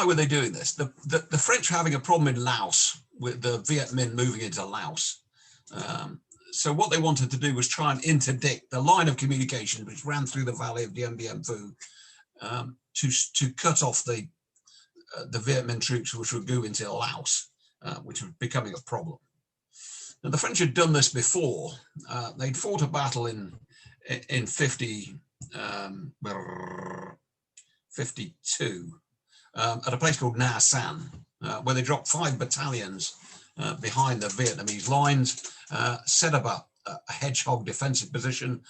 Speaker 2: were they doing this? The French were having a problem in Laos with the Viet Minh moving into Laos. So what they wanted to do was try and interdict the line of communication which ran through the valley of Dien Bien Phu to cut off the Viet Minh troops which would go into Laos, which was becoming a problem. Now, the French had done this before. They'd fought a battle in 52 at a place called Nha San, where they dropped 5 battalions behind the Vietnamese lines, set up a hedgehog defensive position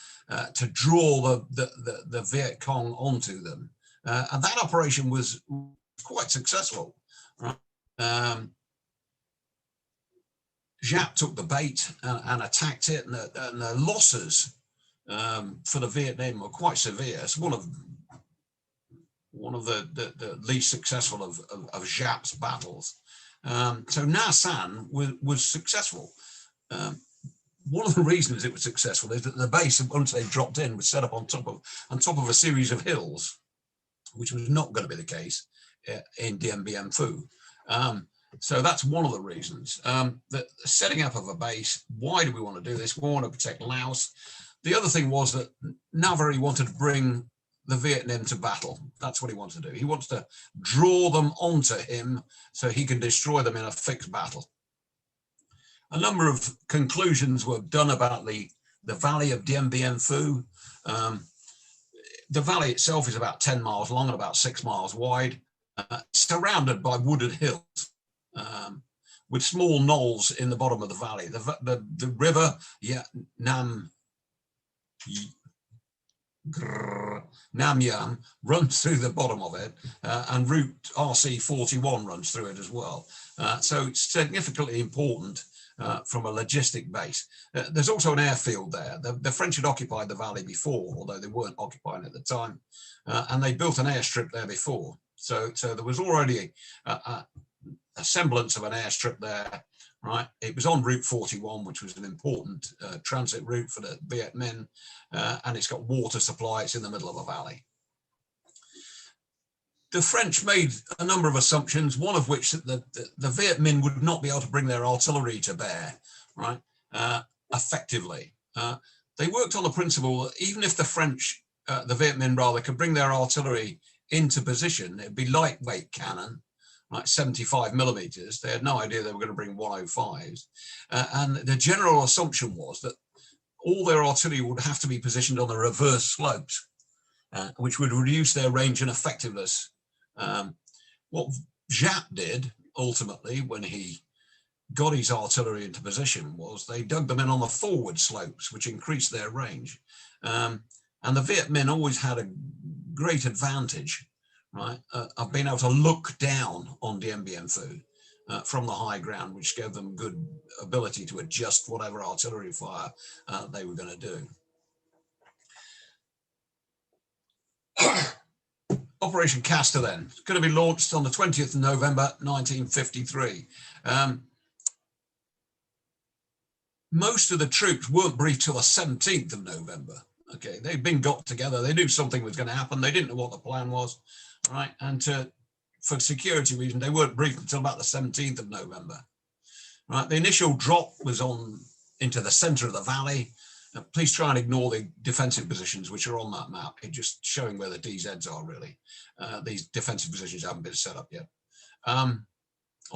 Speaker 2: to draw the Viet Cong onto them. And that operation was quite successful. Right? Giap took the bait and attacked it, and the losses for the Viet Minh were quite severe. It's one of the least successful of Giap's battles. So Nha San was successful. One of the reasons it was successful is that the base, once they dropped in, was set up on top of a series of hills, which was not going to be the case in Dien Bien Phu. So that's one of the reasons. The setting up of a base, why do we want to do this? We want to protect Laos. The other thing was that Navari wanted to bring the Viet Minh to battle. That's what he wants to do. He wants to draw them onto him so he can destroy them in a fixed battle. A number of conclusions were done about the valley of Dien Bien Phu. The valley itself is about 10 miles long and about 6 miles wide, surrounded by wooded hills with small knolls in the bottom of the valley. The river Nam Yam runs through the bottom of it, and Route RC41 runs through it as well. So it's significantly important from a logistic base. There's also an airfield there. The French had occupied the valley before, although they weren't occupying at the time, and they built an airstrip there before. So there was already a semblance of an airstrip there, right? It was on Route 41, which was an important transit route for the Viet Minh, and it's got water supply. It's in the middle of a valley. The French made a number of assumptions, one of which that the Viet Minh would not be able to bring their artillery to bear, right, effectively. They worked on the principle that even if the French, the Viet Minh rather, could bring their artillery into position, it'd be lightweight cannon, like 75 millimeters. They had no idea they were going to bring 105s. And the general assumption was that all their artillery would have to be positioned on the reverse slopes, which would reduce their range and effectiveness. What Giap did ultimately when he got his artillery into position was they dug them in on the forward slopes, which increased their range. And the Viet Minh always had a great advantage, right, of being able to look down on Dien Bien Phu from the high ground, which gave them good ability to adjust whatever artillery fire they were going to do. Operation Castor then, it's going to be launched on the 20th of November 1953. Most of the troops weren't briefed till the 17th of November. Okay, they'd been got together, they knew something was going to happen, they didn't know what the plan was, right? And for security reasons, they weren't briefed until about the 17th of November. Right, the initial drop was into the center of the valley. Please try and ignore the defensive positions which are on that map. It's just showing where the DZs are really. These defensive positions haven't been set up yet. On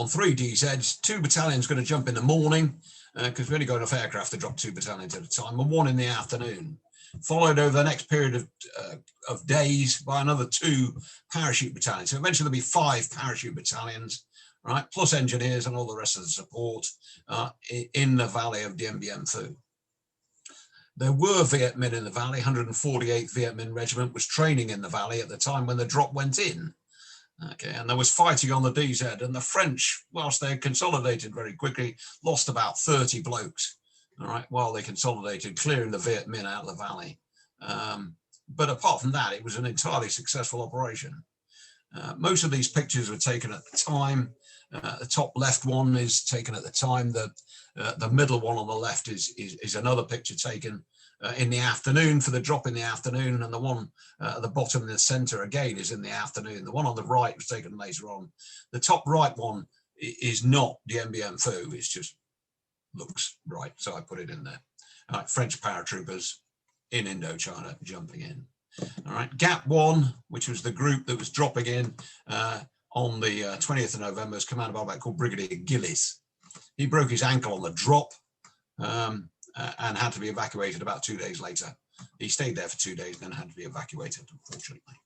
Speaker 2: 3 DZs, 2 battalions going to jump in the morning because we've only got enough aircraft to drop 2 battalions at a time, and 1 in the afternoon, followed over the next period of days by another 2 parachute battalions. So eventually there'll be 5 parachute battalions, right, plus engineers and all the rest of the support in the valley of Dien Bien Phu. There were Viet Minh in the valley. 148th Viet Minh Regiment was training in the valley at the time when the drop went in. Okay, and there was fighting on the DZ, and the French, whilst they consolidated very quickly, lost about 30 blokes, all right, while they consolidated, clearing the Viet Minh out of the valley. But apart from that, it was an entirely successful operation. Most of these pictures were taken at the time. The top left one is taken at the time. The middle one on the left is another picture taken in the afternoon for the drop in the afternoon, and the one at the bottom in the center again is in the afternoon. The one on the right was taken later on. The top right one is not Dien Bien Phu, it just looks right, so I put it in there. All right, French paratroopers in Indochina jumping in. All right, Gap 1, which was the group that was dropping in on the 20th of November, was commanded by a man called Brigadier Gillis. He broke his ankle on the drop and had to be evacuated about 2 days later. He stayed there for 2 days, then had to be evacuated, unfortunately.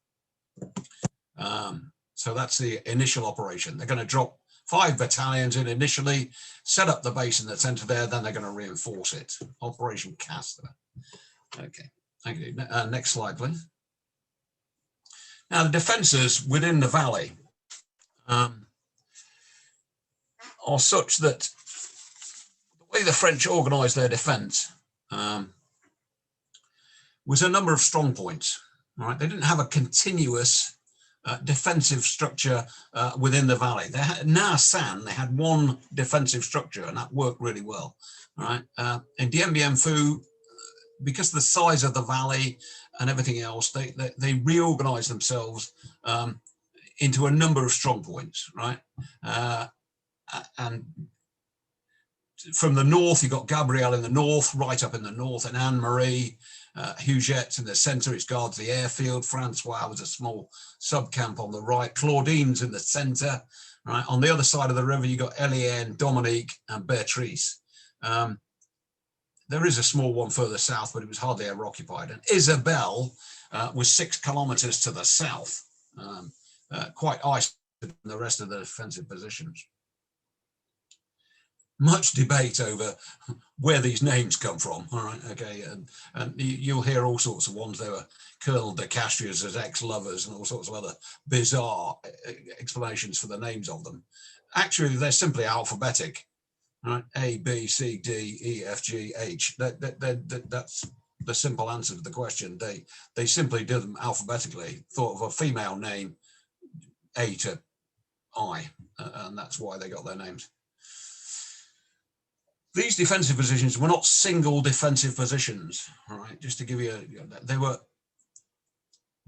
Speaker 2: So that's the initial operation. They're going to drop 5 battalions in initially, set up the base in the center there, then they're going to reinforce it. Operation Castor. Okay, thank you. Next slide, please. Now, the defenses within the valley are such that the way the French organized their defense was a number of strong points. Right? They didn't have a continuous defensive structure within the valley. They had Nha San, they had one defensive structure, and that worked really well. Right? In Dien Bien Phu, because of the size of the valley and everything else, they reorganized themselves into a number of strong points, right? And from the north, you've got Gabriel in the north, right up in the north, and Anne-Marie, Huget's in the center, it guards the airfield. Francois was a small sub-camp on the right. Claudine's in the center, right? On the other side of the river, you've got Eliane, Dominique, and Beatrice. There is a small one further south, but it was hardly ever occupied. And Isabelle was 6 kilometers to the south, quite isolated from the rest of the defensive positions. Much debate over where these names come from, all right, okay, and you'll hear all sorts of ones. There were Colonel de Castrias as ex-lovers and all sorts of other bizarre explanations for the names of them. Actually, they're simply alphabetic. right? A, B, C, D, E, F, G, H. That's the simple answer to the question. They simply did them alphabetically, thought of a female name, A to I, and that's why they got their names. These defensive positions were not single defensive positions, all right? Just to give you, they were,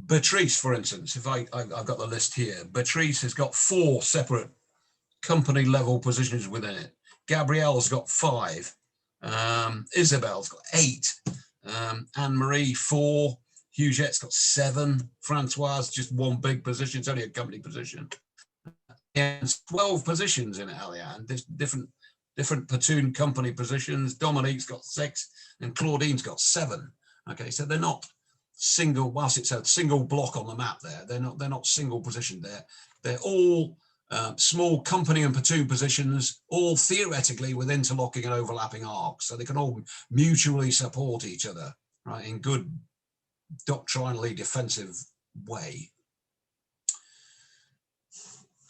Speaker 2: Beatrice, for instance, if I've got the list here, Beatrice has got 4 separate company level positions within it. Gabrielle's got 5. Isabel's got 8. Anne-Marie 4. Hugette's got 7. Francois just 1 big position. It's only a company position. And 12 positions in it, Allianz. There's different platoon company positions. Dominique's got 6 and Claudine's got 7. Okay, so they're not single, whilst it's a single block on the map there, they're not single position there. They're all small company and platoon positions, all theoretically with interlocking and overlapping arcs, so they can all mutually support each other, right, in good doctrinally defensive way.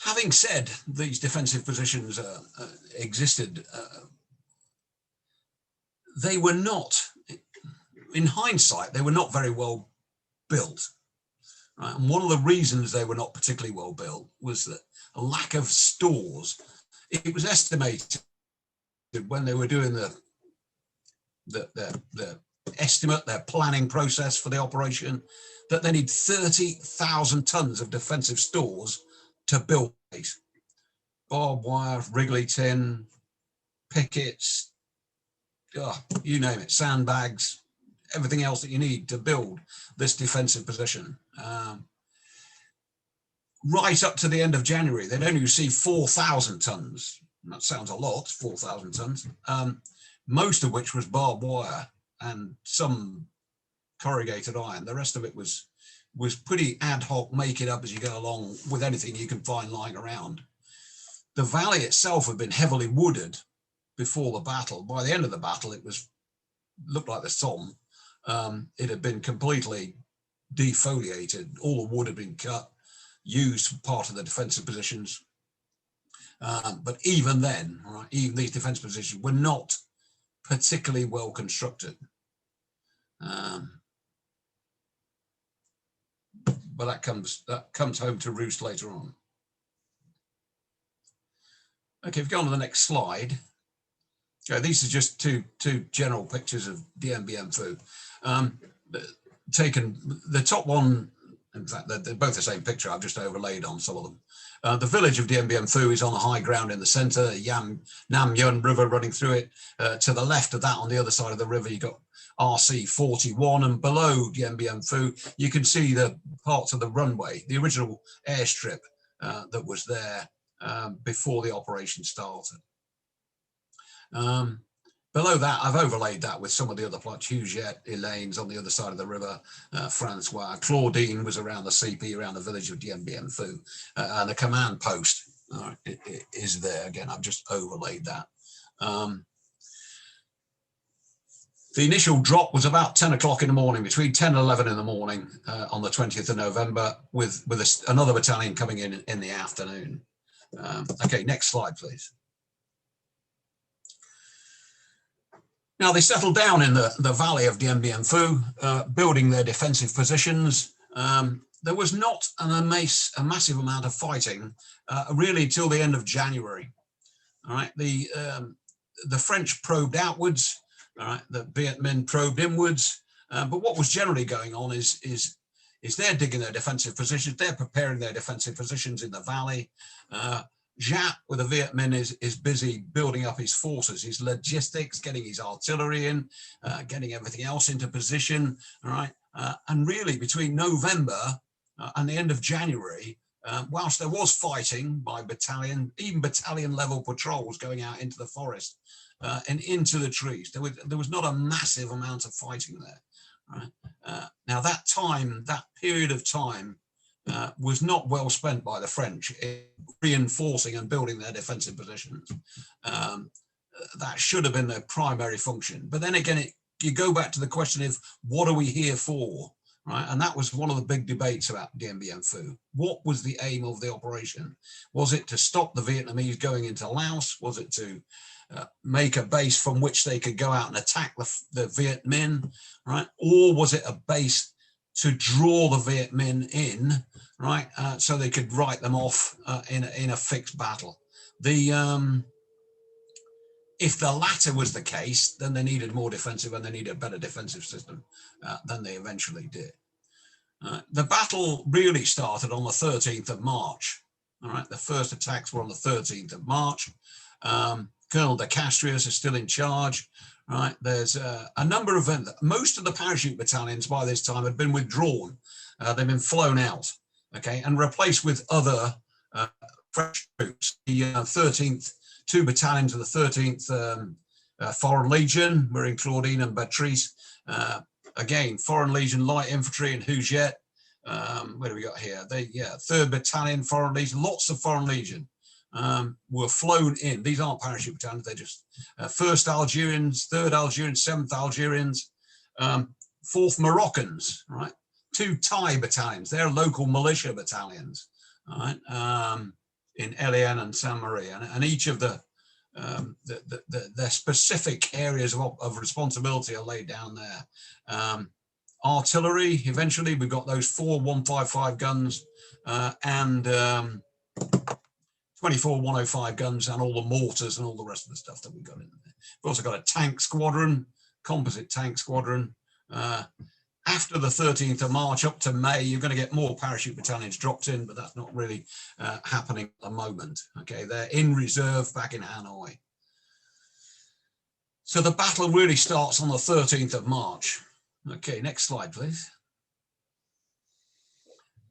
Speaker 2: Having said these defensive positions existed, they were not, in hindsight, they were not very well built. Right? And one of the reasons they were not particularly well built was that a lack of stores. It was estimated when they were doing the estimate, their planning process for the operation, that they need 30,000 tons of defensive stores to build these. Barbed wire, wriggly tin, pickets, you name it, sandbags, everything else that you need to build this defensive position. Right up to the end of January, they'd only received 4,000 tons. That sounds a lot, 4,000 tons, most of which was barbed wire and some corrugated iron. The rest of it was pretty ad hoc, make it up as you go along with anything you can find lying around. The valley itself had been heavily wooded before the battle. By the end of the battle, it looked like the Somme. It had been completely defoliated. All the wood had been cut, used for part of the defensive positions. But even then, right, even these defensive positions were not particularly well constructed. But that comes home to roost later on. Okay, if we go on to the next slide. Okay, these are just two general pictures of Dien Bien Phu. Taken, the top one, in fact, they're both the same picture, I've just overlaid on some of them. The village of Dien Bien Phu is on a high ground in the center, Nam Yuen River running through it. To the left of that, on the other side of the river, you've got RC 41, and below Dien Bien Phu, you can see the parts of the runway, the original airstrip that was there before the operation started. Below that, I've overlaid that with some of the other plots. Huguette, Elaine's on the other side of the river, Francois. Claudine was around the CP, around the village of Dien Bien Phu, and the command post is there. Again, I've just overlaid that. The initial drop was about 10 o'clock in the morning, between 10 and 11 in the morning on the 20th of November, with another battalion coming in the afternoon. Okay, next slide, please. Now they settled down in the valley of Dien Bien Phu, building their defensive positions. There was not a massive amount of fighting really till the end of January. All right, the French probed outwards. All right, the Viet Minh probed inwards. But what was generally going on is they're digging their defensive positions. They're preparing their defensive positions in the valley. Giap with the Viet Minh is busy building up his forces, his logistics, getting his artillery in, getting everything else into position. All right, and really between November and the end of January, whilst there was fighting by battalion, even battalion level patrols going out into the forest and into the trees, there was not a massive amount of fighting there. Right? Now that period of time was not well spent by the French in reinforcing and building their defensive positions. That should have been their primary function. But then again, you go back to the question of what are we here for, right? And that was one of the big debates about Dien Bien Phu. What was the aim of the operation? Was it to stop the Vietnamese going into Laos? Was it to make a base from which they could go out and attack the Viet Minh, right? Or was it a base to draw the Viet Minh in, right? So they could write them off in a fixed battle. If the latter was the case, then they needed more defensive and they needed a better defensive system than they eventually did. The battle really started on the 13th of March. All right, the first attacks were on the 13th of March. Colonel de Castrius is still in charge. Right, there's a number of most of the parachute battalions by this time had been withdrawn. They've been flown out, okay, and replaced with other French troops. The 13th, 2 battalions of the 13th Foreign Legion were in Claudine and Beatrice. Again, Foreign Legion light infantry in Hujet. Where do we got here? 3rd Battalion Foreign Legion, lots of Foreign Legion were flown in. These aren't parachute battalions, they're just 1st Algerians, 3rd Algerians, 7th Algerians, 4th Moroccans, right? 2 Thai battalions, they're local militia battalions, right? In Eliane and Saint Marie, and each of their specific areas of responsibility are laid down there. Artillery, eventually we got those 4 155 guns and 24 105 guns and all the mortars and all the rest of the stuff that we got in there. We've also got a tank squadron, composite tank squadron. After the 13th of March up to May, you're going to get more parachute battalions dropped in, but that's not really happening at the moment. Okay, they're in reserve back in Hanoi. So the battle really starts on the 13th of March. Okay, next slide, please.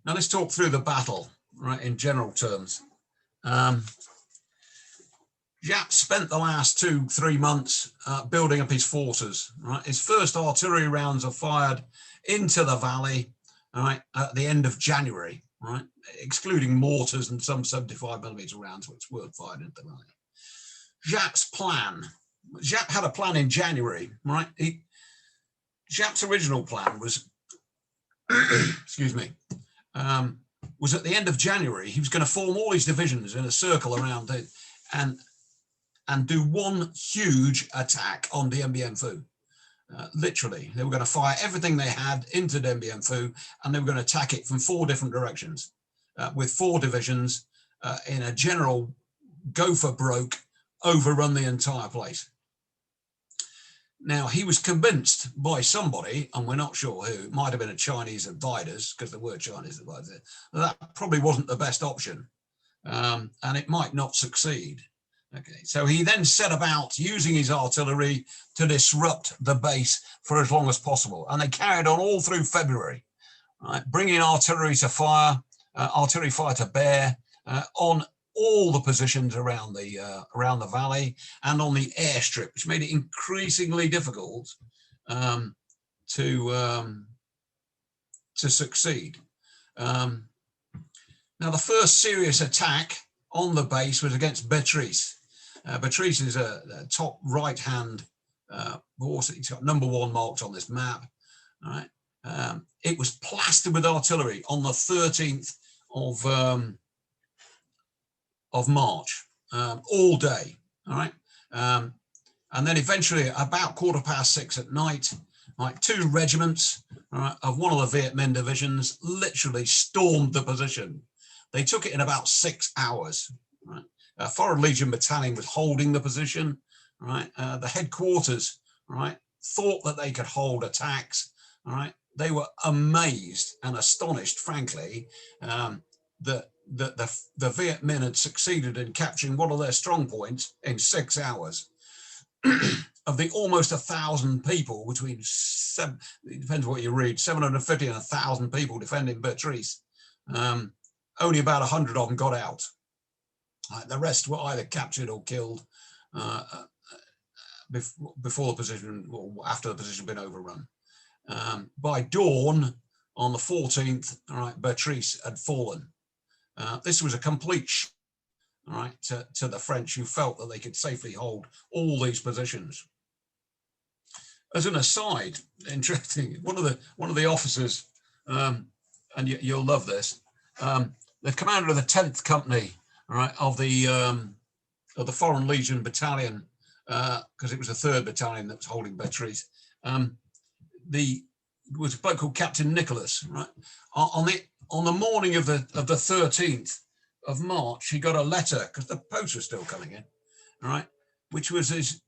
Speaker 2: Now let's talk through the battle, right, in general terms. Giap spent the last 2-3 months building up his forces. Right, his first artillery rounds are fired into the valley, right, at the end of January, right, excluding mortars and some 75mm rounds which were fired into the valley. Giap's plan. Giap had a plan in January, right? Giap's original plan was, excuse me, was at the end of January, he was going to form all his divisions in a circle around it and do one huge attack on Dien Bien Phu. Literally, they were going to fire everything they had into Dien Bien Phu and they were going to attack it from 4 different directions with 4 divisions in a general go for broke, overrun the entire place. Now, he was convinced by somebody, and we're not sure who, it might have been a Chinese advisors, because there were Chinese advisors, that probably wasn't the best option, and it might not succeed. Okay, so he then set about using his artillery to disrupt the base for as long as possible, and they carried on all through February, right, bringing artillery to fire, artillery fire to bear on all the positions around the valley and on the airstrip, which made it increasingly difficult to succeed. Now, the first serious attack on the base was against Beatrice. Beatrice is a top right-hand horse. It's got #1 marked on this map. All right. It was plastered with artillery on the 13th of March, all day. All right. And then eventually, about 6:15 at night, like 2 regiments of one of the Viet Minh divisions literally stormed the position. They took it in about 6 hours. Right? A Foreign Legion battalion was holding the position. Right? The headquarters, right, thought that they could hold attacks. All right? They were amazed and astonished, frankly, that the Viet Minh had succeeded in capturing one of their strong points in 6 hours. Of the almost 1,000 people, between it depends what you read, 750 and 1,000 people defending Beatrice, only about 100 of them got out. The rest were either captured or killed before the position, or after the position had been overrun. By dawn on the 14th, all right, Beatrice had fallen. This was a complete shock, all right, to the French, who felt that they could safely hold all these positions. As an aside, interesting, one of the officers, and you'll love this, the commander of the 10th Company, all right, of the Foreign Legion Battalion because it was the 3rd Battalion that was holding Beatrice. Was a bloke called Captain Nicholas, right? On the morning of the 13th of March, he got a letter, because the post was still coming in, right? Which was his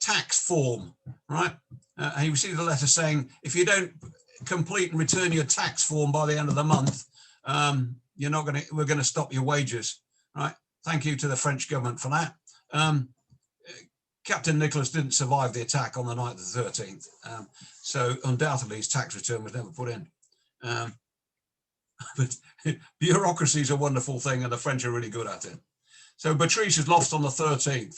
Speaker 2: tax form, right? He received a letter saying, if you don't complete and return your tax form by the end of the month, we're going to stop your wages, right? Thank you to the French government for that. Captain Nicholas didn't survive the attack on the night of the 13th. So undoubtedly his tax return was never put in. But bureaucracy is a wonderful thing and the French are really good at it. So Beatrice is lost on the 13th.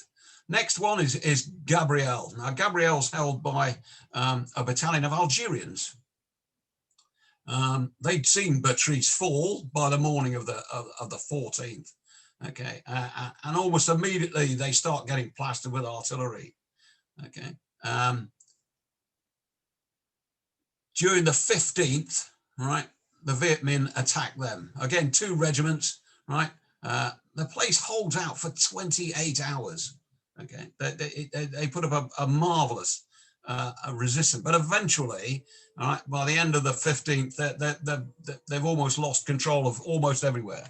Speaker 2: Next one is Gabrielle. Now Gabrielle's held by a battalion of Algerians. They'd seen Beatrice fall by the morning of the 14th. Okay, and almost immediately they start getting plastered with artillery. Okay, during the 15th, right, the Viet Minh attack them. Again, 2 regiments, right? The place holds out for 28 hours. Okay, they put up a marvelous resistance, but eventually, all right, by the end of the 15th, they've almost lost control of almost everywhere.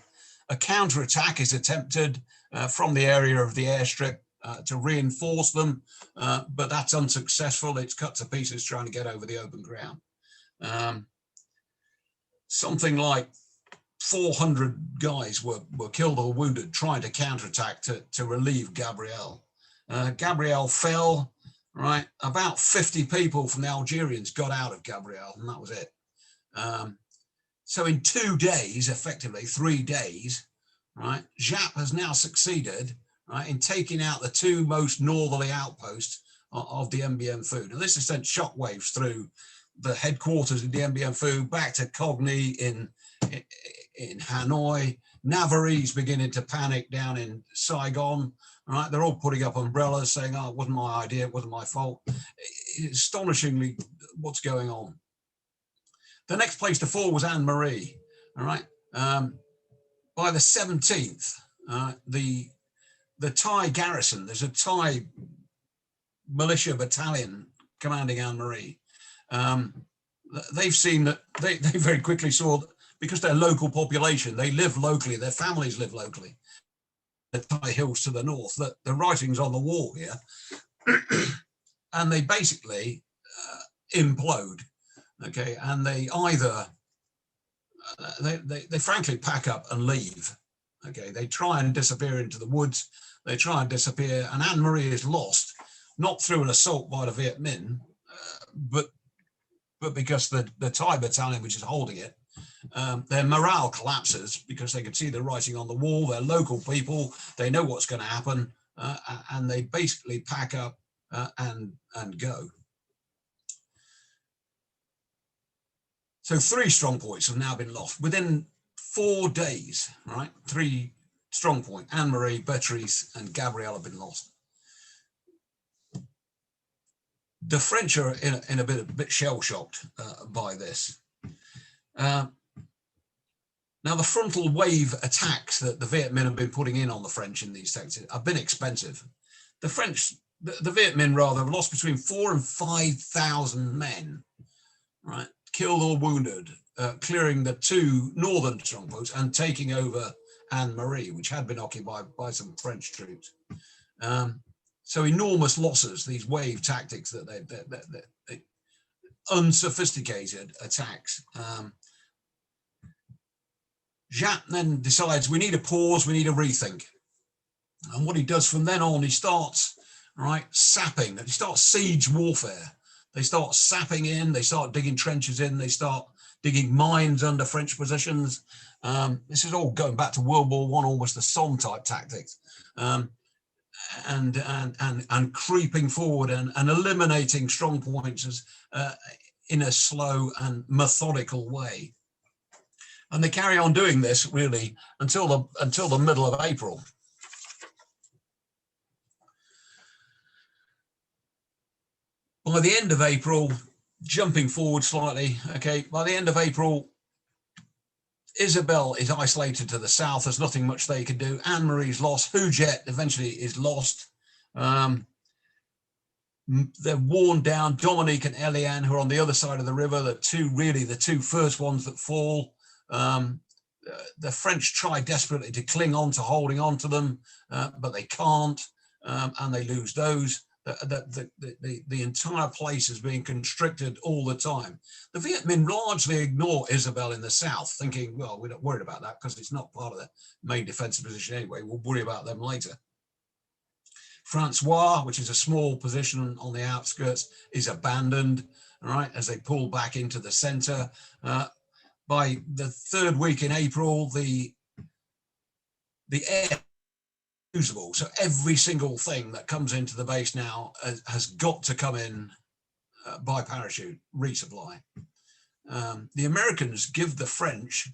Speaker 2: A counterattack is attempted from the area of the airstrip to reinforce them, but that's unsuccessful. It's cut to pieces trying to get over the open ground. Something like 400 guys were killed or wounded trying to counterattack to relieve Gabrielle. Gabrielle fell, right? About 50 people from the Algerians got out of Gabrielle, and that was it. So in 2 days, effectively 3 days, right, Giap has now succeeded, right, in taking out the 2 most northerly outposts of Dien Bien Phu. Now this has sent shockwaves through the headquarters of Dien Bien Phu, back to Cogni in Hanoi. Navarrese beginning to panic down in Saigon. Right, they're all putting up umbrellas saying, "Oh, it wasn't my idea, it wasn't my fault." Astonishingly, what's going on. The next place to fall was Anne Marie. All right. By the 17th, the Thai garrison, there's a Thai militia battalion commanding Anne Marie. They've seen that they very quickly saw that because they're local population, they live locally, their families live locally. The Thai hills to the north, that the writing's on the wall here, and they basically implode. Okay, and they either they frankly pack up and leave. Okay, they try and disappear into the woods. They try and disappear, and Anne Marie is lost, not through an assault by the Viet Minh, but because the Thai battalion, which is holding it, their morale collapses because they can see the writing on the wall. They're local people. They know what's going to happen, and they basically pack up and go. So 3 strong points have now been lost within 4 days, right? 3 strong points, Anne Marie, Beatrice, and Gabrielle have been lost. The French are in a bit shell-shocked by this. Now, the frontal wave attacks that the Viet Minh have been putting in on the French in these sectors have been expensive. The Viet Minh rather lost between 4,000 and 5,000 men, right? Killed or wounded, clearing the 2 northern strongpoints and taking over Anne Marie, which had been occupied by some French troops. So enormous losses, these wave tactics that they unsophisticated attacks. Giap then decides we need a pause, we need a rethink. And what he does from then on, he starts, right, sapping, he starts siege warfare. They start sapping in, they start digging trenches in, they start digging mines under French positions. This is all going back to World War I, almost the Somme type tactics. And creeping forward and eliminating strong points in a slow and methodical way. And they carry on doing this really until the middle of April. By the end of April, jumping forward slightly, okay, by the end of April, Isabel is isolated to the south. There's nothing much they can do. Anne Marie's lost. Phu Jet eventually is lost. They're worn down. Dominique and Eliane, who are on the other side of the river, the two first ones that fall. The French try desperately to cling on to holding on to them, but they can't, and they lose those. The entire place is being constricted all the time. The Viet Minh largely ignore Isabel in the south, thinking, well, we're not worried about that because it's not part of the main defensive position anyway. We'll worry about them later. Francois, which is a small position on the outskirts, is abandoned, all right, as they pull back into the center. By the third week in April, the air is usable. So every single thing that comes into the base now has got to come in by parachute, resupply. The Americans give the French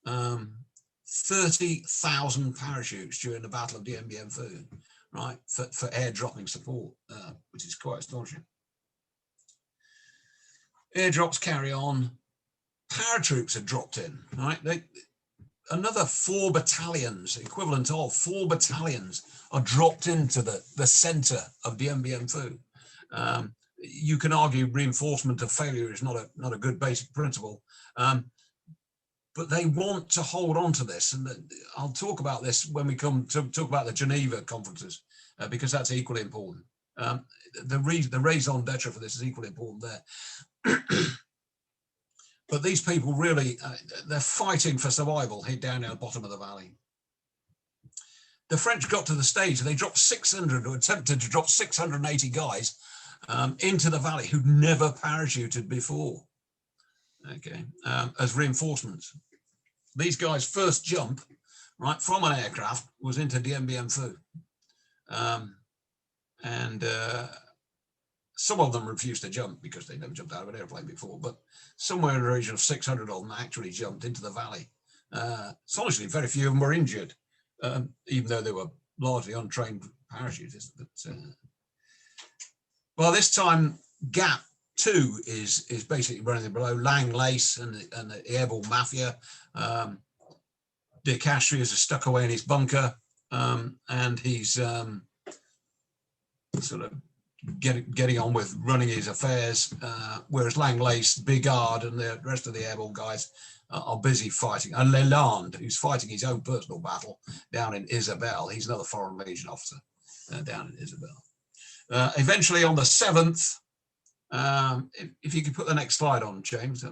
Speaker 2: 30,000 parachutes during the Battle of Dien Bien Phu, right, for airdropping support, which is quite astonishing. Airdrops carry on. Paratroops are dropped in, right? Another 4 battalions, equivalent of 4 battalions, are dropped into the center of Dien Bien Phu. You can argue reinforcement of failure is not a good basic principle, but they want to hold on to this. And I'll talk about this when we come to talk about the Geneva conferences, because that's equally important. The raison d'etre for this is equally important there. But these people really, they're fighting for survival here down at the bottom of the valley. The French got to the stage, they dropped 600, or attempted to drop 680 guys into the valley who'd never parachuted before, okay, as reinforcements. These guys' first jump, right, from an aircraft was into Dien Bien Phu. Some of them refused to jump because they'd never jumped out of an airplane before, but somewhere in the region of 600 of them actually jumped into the valley. Astonishingly, very few of them were injured, even though they were largely untrained parachutists. But by this time, Giap 2 is basically running below. Lang Lace and the airborne mafia. De Castries is stuck away in his bunker, and he's sort of getting on with running his affairs, whereas Lang Lace, Bigard, and the rest of the airborne guys are busy fighting. And Leland, who's fighting his own personal battle down in Isabelle, he's another Foreign Legion officer down in Isabelle. Eventually on the 7th, if you could put the next slide on, James.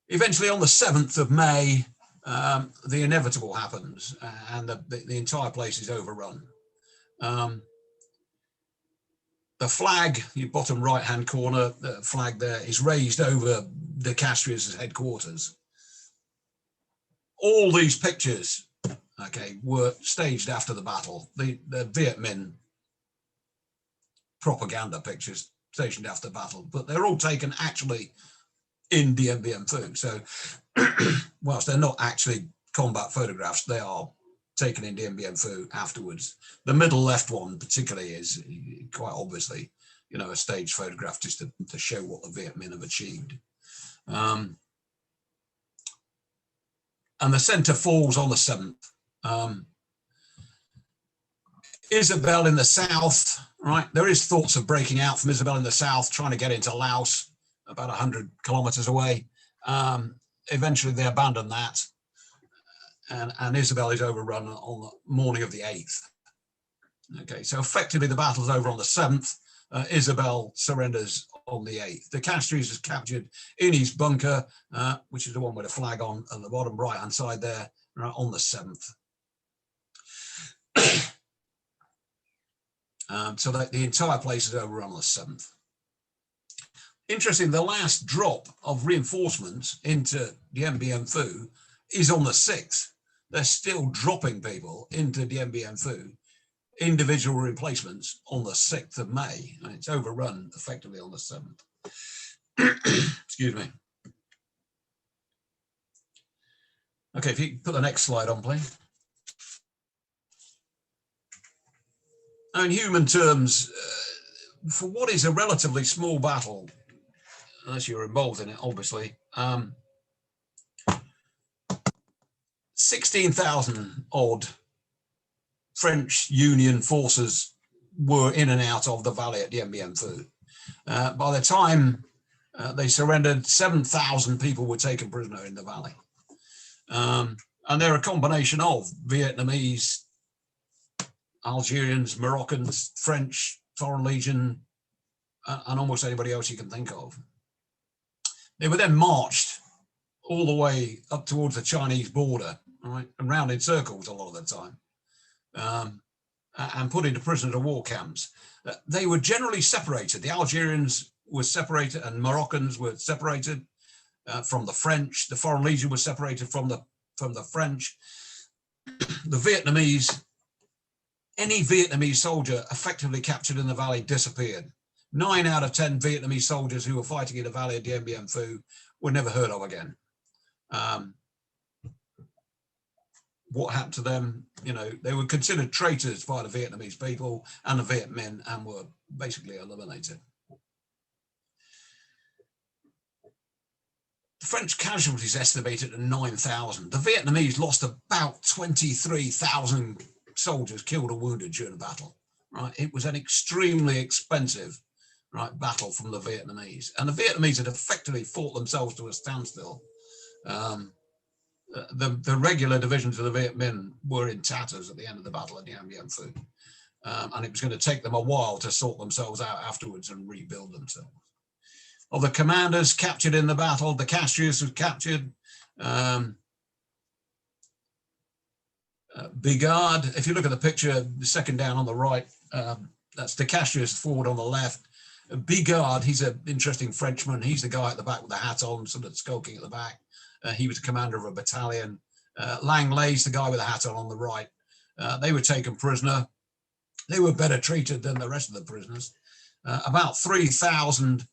Speaker 2: Eventually on the 7th of May, the inevitable happens, and the entire place is overrun. The flag, your bottom right-hand corner, the flag there is raised over De Castries' headquarters. All these pictures, okay, were staged after the battle. The Viet Minh propaganda pictures staged after the battle, but they're all taken actually in Dien Bien Phu. So whilst they're not actually combat photographs, they are taken in Dien Bien Phu afterwards. The middle left one particularly is quite obviously, you know, a staged photograph just to show what the Viet Minh have achieved. And the center falls on the 7th. Isabel in the south, right? There is thoughts of breaking out from Isabel in the south, trying to get into Laos, about 100 kilometers away. Eventually they abandon that. And Isabel is overrun on the morning of the 8th. Okay, so effectively the battle's over on the 7th. Isabel surrenders on the 8th. De Castries is captured in his bunker, which is the one with a flag on the bottom right-hand side there, right, on the 7th. So that the entire place is overrun on the 7th. Interesting, the last drop of reinforcements into Dien Bien Phu is on the 6th. They're still dropping people into Dien Bien Phu, individual replacements on the 6th of May, and it's overrun effectively on the 7th. Excuse me. Okay, if you put the next slide on, please. Now, in human terms, for what is a relatively small battle, unless you're involved in it, obviously, 16,000 odd French Union forces were in and out of the valley at Dien Bien Phu. By the time they surrendered, 7,000 people were taken prisoner in the valley. And they're a combination of Vietnamese, Algerians, Moroccans, French, Foreign Legion, and almost anybody else you can think of. They were then marched all the way up towards the Chinese border, right, and round in circles a lot of the time, and put into prisoner of war camps. They were generally separated. The Algerians were separated, and Moroccans were separated from the French. The Foreign Legion was separated from the French. The Vietnamese, any Vietnamese soldier effectively captured in the valley disappeared. 9 out of 10 Vietnamese soldiers who were fighting in the valley of Dien Bien Phu were never heard of again. What happened to them? You know, they were considered traitors by the Vietnamese people and the Viet Minh, and were basically eliminated. The French casualties estimated at 9,000. The Vietnamese lost about 23,000 soldiers killed or wounded during the battle. Right, it was an extremely expensive, right, battle from the Vietnamese, and the Vietnamese had effectively fought themselves to a standstill. The regular divisions of the Viet Minh were in tatters at the end of the battle at Dien Bien Phu, and it was going to take them a while to sort themselves out afterwards and rebuild themselves. Of the commanders captured in the battle, the Cassius was captured. Bigard, if you look at the picture, the second down on the right, that's the Cassius forward on the left. Bigard, he's an interesting Frenchman. He's the guy at the back with the hat on, sort of skulking at the back. He was a commander of a battalion. Langleigh's the guy with the hat on the right. They were taken prisoner. They were better treated than the rest of the prisoners. About 3,000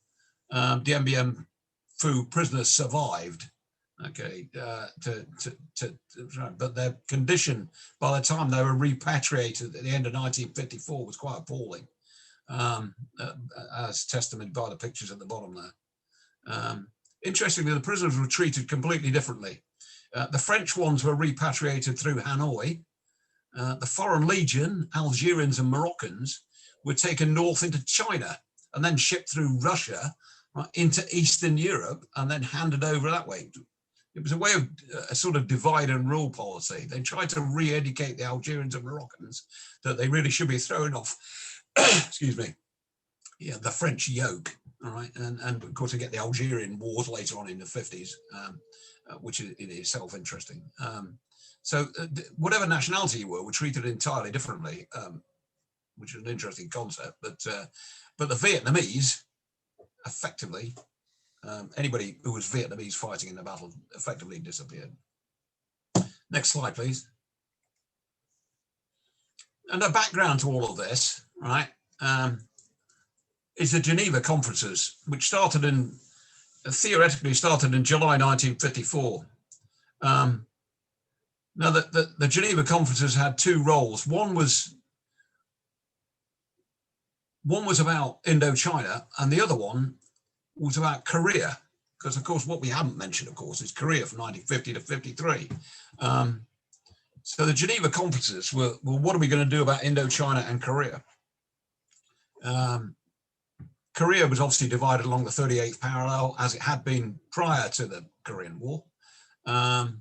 Speaker 2: Dien Bien Phu prisoners survived. Okay, but their condition by the time they were repatriated at the end of 1954 was quite appalling, as testament by the pictures at the bottom there. Interestingly, the prisoners were treated completely differently. The French ones were repatriated through Hanoi. The Foreign Legion, Algerians and Moroccans, were taken north into China and then shipped through Russia, right, into Eastern Europe, and then handed over that way. It was a way of a sort of divide and rule policy. They tried to re-educate the Algerians and Moroccans that they really should be thrown off, excuse me, yeah, the French yoke, all right, and of course they get the Algerian wars later on in the 50s, which is in itself interesting. So whatever nationality you were treated entirely differently, which is an interesting concept. But the Vietnamese, effectively, anybody who was Vietnamese fighting in the battle effectively disappeared. Next slide, please. And the background to all of this, right, is the Geneva conferences, which started in, theoretically started in July 1954. Now, the Geneva conferences had two roles. One was about Indochina, and the other one was about Korea, because of course what we haven't mentioned, of course, is Korea from 1950 to 53. So the Geneva conferences were, well, what are we going to do about Indochina and Korea? Korea was obviously divided along the 38th parallel, as it had been prior to the Korean War. And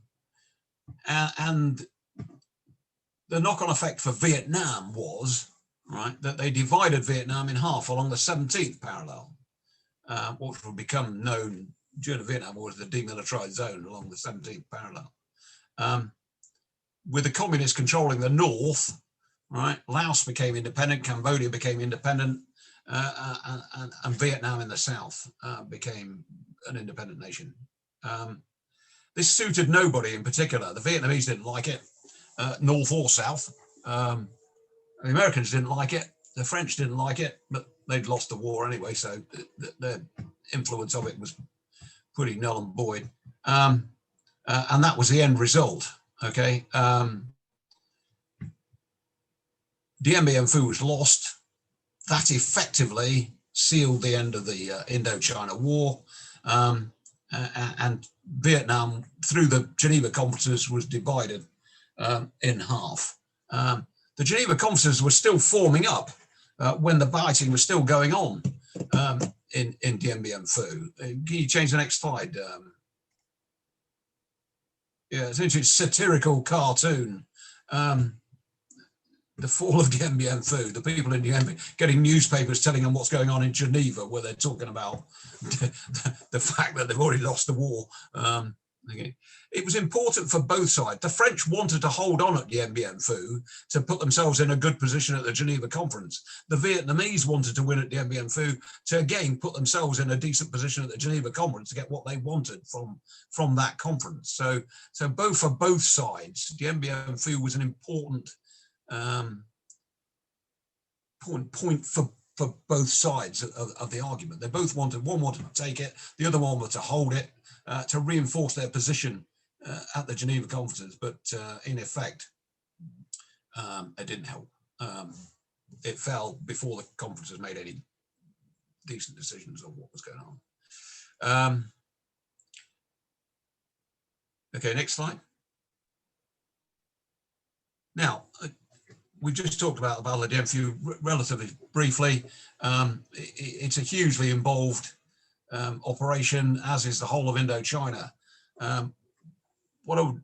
Speaker 2: the knock-on effect for Vietnam was, right, that they divided Vietnam in half along the 17th parallel, what would become known during the Vietnam War as the demilitarized zone along the 17th parallel. With the communists controlling the north, right, Laos became independent, Cambodia became independent, and Vietnam in the south became an independent nation. This suited nobody in particular. The Vietnamese didn't like it, north or south. The Americans didn't like it. The French didn't like it, but they'd lost the war anyway, so the influence of it was pretty null and void. And that was the end result, okay? Dien Bien Phu was lost. That effectively sealed the end of the Indochina War. And Vietnam, through the Geneva conferences, was divided in half. The Geneva conferences were still forming up when the fighting was still going on in Dien Bien Phu. Can you change the next slide? Yeah, it's a satirical cartoon. The fall of Dien Bien Phu, the people in Dien Bien getting newspapers telling them what's going on in Geneva, where they're talking about the fact that they've already lost the war. Okay. It was important for both sides. The French wanted to hold on at Dien Bien Phu to put themselves in a good position at the Geneva conference. The Vietnamese wanted to win at Dien Bien Phu to again put themselves in a decent position at the Geneva conference to get what they wanted from that conference. So both for both sides, Dien Bien Phu was an important point for both sides of the argument. They both wanted, one wanted to take it, the other one wanted to hold it, to reinforce their position at the Geneva conferences, but in effect, it didn't help. It fell before the conferences made any decent decisions on what was going on. Okay, next slide. Now, we just talked about the Battle of Dien Phu relatively briefly. It's a hugely involved operation, as is the whole of Indochina. What I would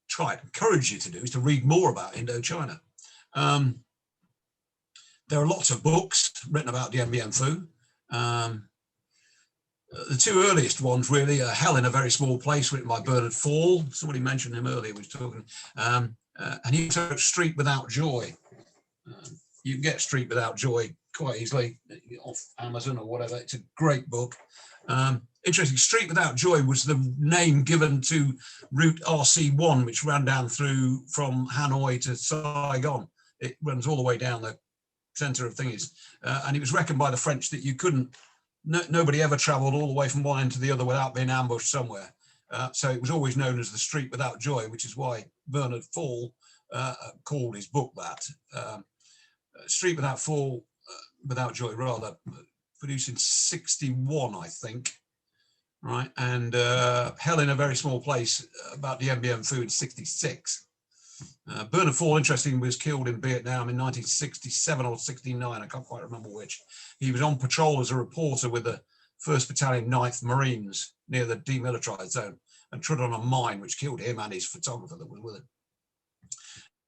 Speaker 2: try to encourage you to do is to read more about Indochina. There are lots of books written about Dien Bien Phu. The two earliest ones really are Hell in a Very Small Place, written by Bernard Fall. Somebody mentioned him earlier, was talking. And he wrote Street Without Joy. You can get Street Without Joy quite easily off Amazon or whatever. It's a great book. Interesting, Street Without Joy was the name given to Route RC1, which ran down through from Hanoi to Saigon. It runs all the way down the center of things. And it was reckoned by the French that you couldn't, nobody ever traveled all the way from one end to the other without being ambushed somewhere. So it was always known as the Street Without Joy, which is why Bernard Fall called his book that. Street Without Joy, rather, produced in 61, I think, right? And Hell in a Very Small Place about Dien Bien Phu in 66. Bernard Fall, interesting, was killed in Vietnam in 1967 or 69, I can't quite remember which. He was on patrol as a reporter with the 1st Battalion 9th Marines near the demilitarized zone and trod on a mine which killed him and his photographer that was with him.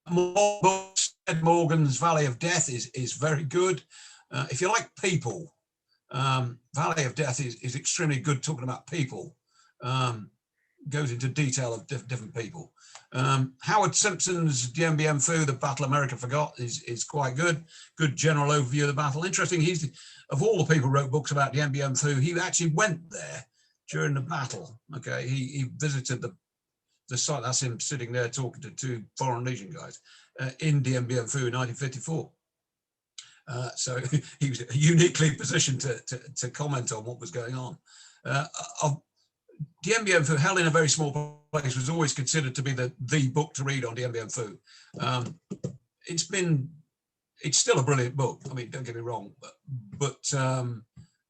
Speaker 2: More books. Ed Morgan's Valley of Death is very good. If you like people, Valley of Death is extremely good talking about people. Goes into detail of different people. Howard Simpson's Dien Bien Phu, The Battle America Forgot is quite good. Good general overview of the battle. Interesting, he's, of all the people who wrote books about Dien Bien Phu, he actually went there during the battle. Okay, he visited the site. That's him sitting there talking to two Foreign Legion guys in Dien Bien Phu in 1954. So he was uniquely positioned to comment on what was going on. Dien Bien Phu, Hell in a Very Small Place, was always considered to be the book to read on Dien Bien Phu. It's still a brilliant book. I mean, don't get me wrong, but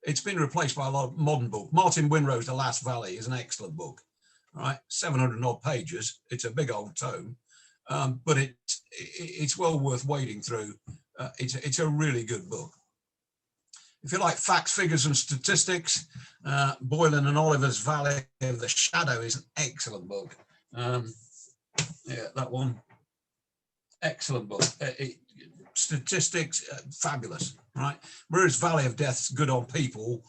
Speaker 2: it's been replaced by a lot of modern books. Martin Winrow's The Last Valley is an excellent book, right? 700 odd pages. It's a big old tome, but it's well worth wading through. It's a really good book. If you like facts, figures, and statistics, Boylan and Oliver's Valley of the Shadow is an excellent book. Yeah, that one, excellent book. Statistics, fabulous, right? Whereas Valley of Death's good on people,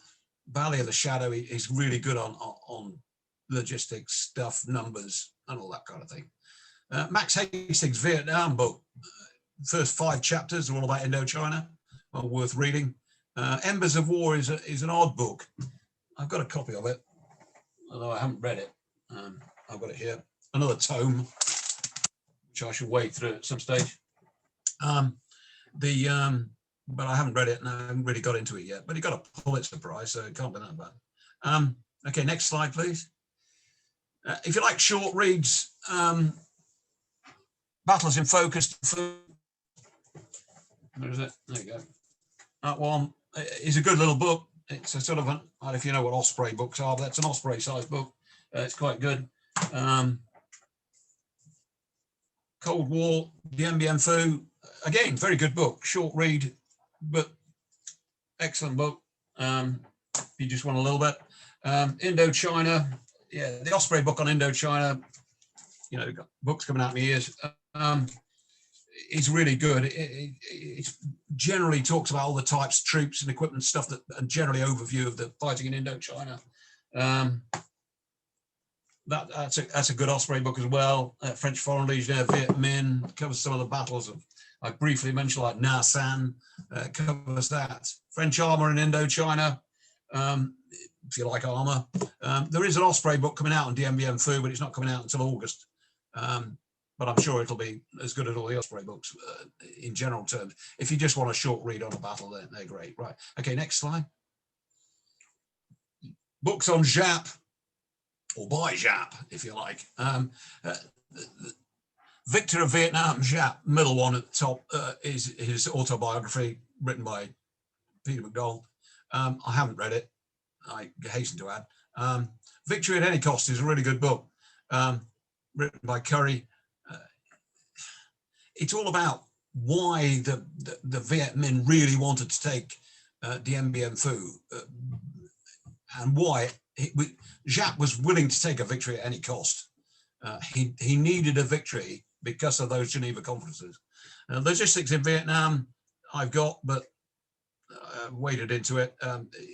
Speaker 2: Valley of the Shadow is really good on logistics stuff, numbers, and all that kind of thing. Max Hastings' Vietnam book, first 5 chapters are all about Indochina, well worth reading. Embers of War is an odd book. I've got a copy of it, although I haven't read it. I've got it here, another tome, which I should wade through at some stage. But I haven't read it and I haven't really got into it yet. But he got a Pulitzer Prize, so it can't be that bad. Okay, next slide, please. If you like short reads, Battles in Focus. Where is it? There you go. That one is a good little book. It's a sort of an, I don't know if you know what Osprey books are, but that's an Osprey sized book. It's quite good. Cold War, Dien Bien Phu, again, very good book, short read, but excellent book. If you just want a little bit. Indochina, yeah, the Osprey book on Indochina, you know, got books coming out in the years. It's really good. It generally talks about all the types, troops and equipment stuff, that, and generally overview of the fighting in Indochina. That's a good Osprey book as well. French Foreign Legionnaire, Viet Minh, covers some of the battles of, I briefly mentioned, like Nha San, covers that. French armor in Indochina, if you like armor. There is an Osprey book coming out on Dien Bien Phu, but it's not coming out until August. But I'm sure it'll be as good as all the Osprey books in general terms. If you just want a short read on a battle, then they're great. Right. Okay, next slide. Books on Giap, or by Giap, if you like. Victor of Vietnam, Giap, middle one at the top, is his autobiography written by Peter MacDonald. I haven't read it, I hasten to add. Victory at Any Cost is a really good book, written by Curry. It's all about why the Viet Minh really wanted to take Dien Bien Phu, and why Giap was willing to take a victory at any cost. He needed a victory because of those Geneva conferences. Logistics in Vietnam, I've got, but waded into it.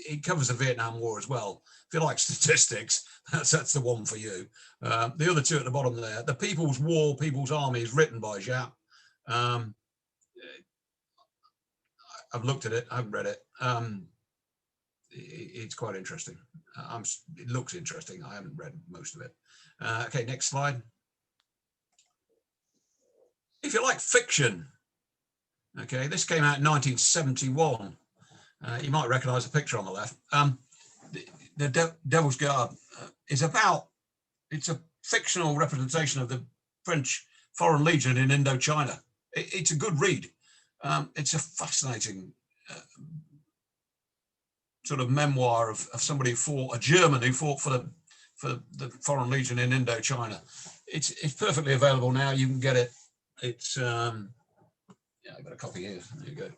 Speaker 2: It covers the Vietnam War as well. If you like statistics, that's the one for you. The other two at the bottom there, The People's War, People's Army, is written by Giap. I've looked at it, I haven't read it. It's quite interesting. It looks interesting. I haven't read most of it. Okay, next slide. If you like fiction, okay, this came out in 1971. You might recognize the picture on the left. The Devil's Guard is about, it's a fictional representation of the French Foreign Legion in Indochina. It's a good read. It's a fascinating sort of memoir of somebody who fought, a German who fought for the Foreign Legion in Indochina. It's perfectly available now. You can get it. It's yeah, I've got a copy here. There you go.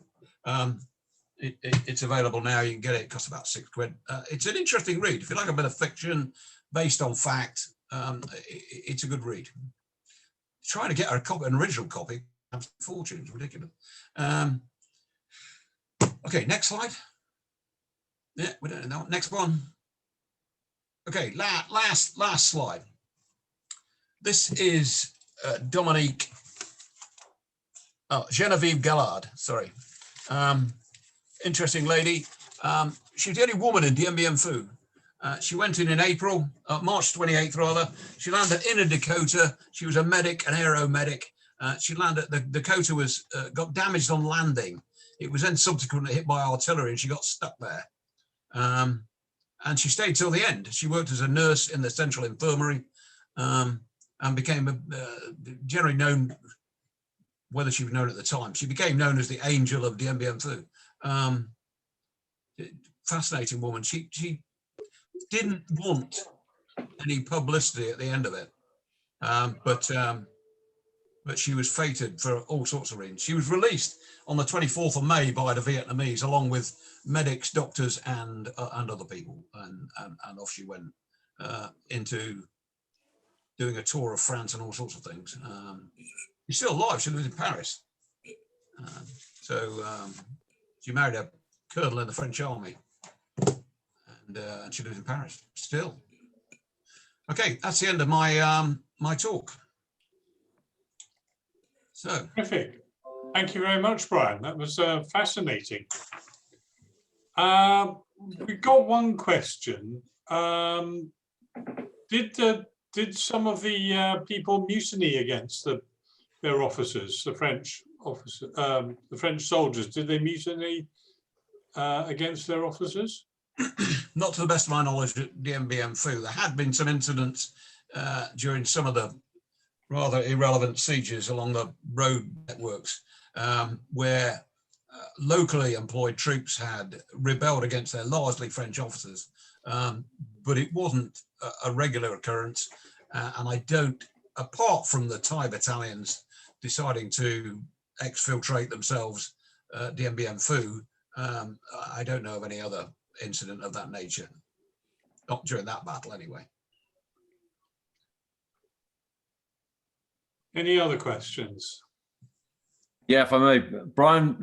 Speaker 2: It's available now. You can get it. It costs about £6. It's an interesting read. If you like a bit of fiction based on fact, it's a good read. Trying to get an original copy, fortune, it's ridiculous. Okay, next slide. Yeah, we don't know. Next one. Okay, last slide. This is Genevieve Gallard, sorry. Interesting lady. She was the only woman in Dien Bien Phu. She went in April, March 28th rather. She landed in a Dakota. She was a medic, an aero medic. She landed, the Dakota was got damaged on landing. It was then subsequently hit by artillery and she got stuck there. And she stayed till the end. She worked as a nurse in the Central Infirmary and became generally known, whether she was known at the time, she became known as the Angel of Dien Bien Phu. Fascinating woman. She didn't want any publicity at the end of it, but she was fated for all sorts of reasons. She was released on the 24th of May by the Vietnamese, along with medics, doctors, and other people, and off she went into doing a tour of France and all sorts of things. She's still alive. She lives in Paris. She married a colonel in the French army, and she lives in Paris still. Okay, that's the end of my my talk. So,
Speaker 1: terrific. Thank you very much, Brian. That was fascinating. We've got one question. Did some of the people mutiny against their officers, the French officer, the French soldiers? Did they mutiny against their officers?
Speaker 2: Not to the best of my knowledge at Dien Bien Phu. There had been some incidents during some of the rather irrelevant sieges along the road networks where locally employed troops had rebelled against their largely French officers, but it wasn't a regular occurrence. And I don't, apart from the Thai battalions deciding to exfiltrate themselves Dien Bien Phu. I don't know of any other incident of that nature, not during that battle anyway.
Speaker 1: Any other questions?
Speaker 3: Yeah, if I may, Brian,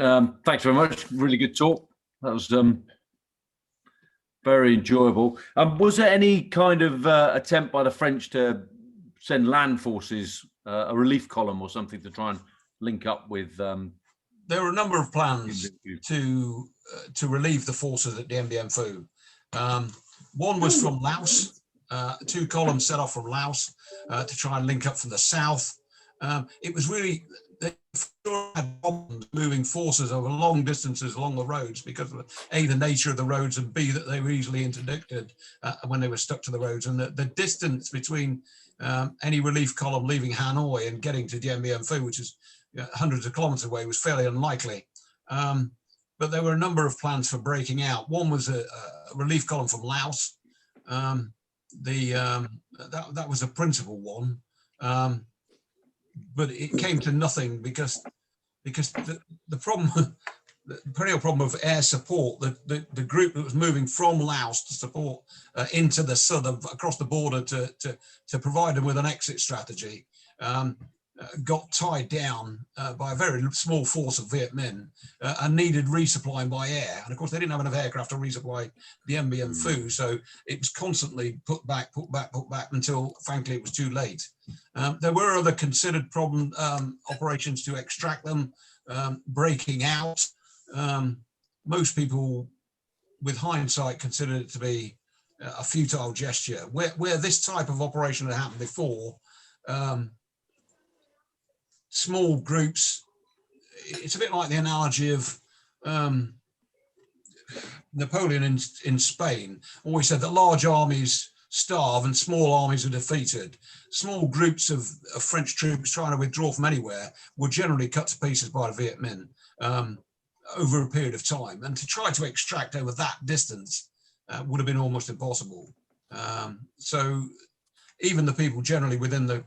Speaker 3: thanks very much. Really good talk. That was very enjoyable. Was there any kind of attempt by the French to send land forces, a relief column or something, to try and link up with?
Speaker 2: There were a number of plans to relieve the forces at Dien Bien Phu. One was from Laos, 2 columns set off from Laos to try and link up from the south. It was really, they had problems moving forces over long distances along the roads because of A, the nature of the roads, and B, that they were easily interdicted when they were stuck to the roads. And the distance between any relief column leaving Hanoi and getting to Dien Bien Phu, which is hundreds of kilometers away, was fairly unlikely. But there were a number of plans for breaking out. One was a relief column from Laos. That was a principal one. But it came to nothing because the problem, the perennial problem of air support, the group that was moving from Laos to support into the southern, across the border to provide them with an exit strategy, got tied down by a very small force of Viet Minh and needed resupplying by air. And of course, they didn't have enough aircraft to resupply the Dien Bien Phu, so it was constantly put back until, frankly, it was too late. There were other considered problem operations to extract them, breaking out. Most people, with hindsight, considered it to be a futile gesture. Where this type of operation had happened before, small groups, it's a bit like the analogy of Napoleon in Spain, always said that large armies starve and small armies are defeated. Small groups of French troops trying to withdraw from anywhere were generally cut to pieces by the Viet Minh over a period of time. And to try to extract over that distance would have been almost impossible. So even the people generally within the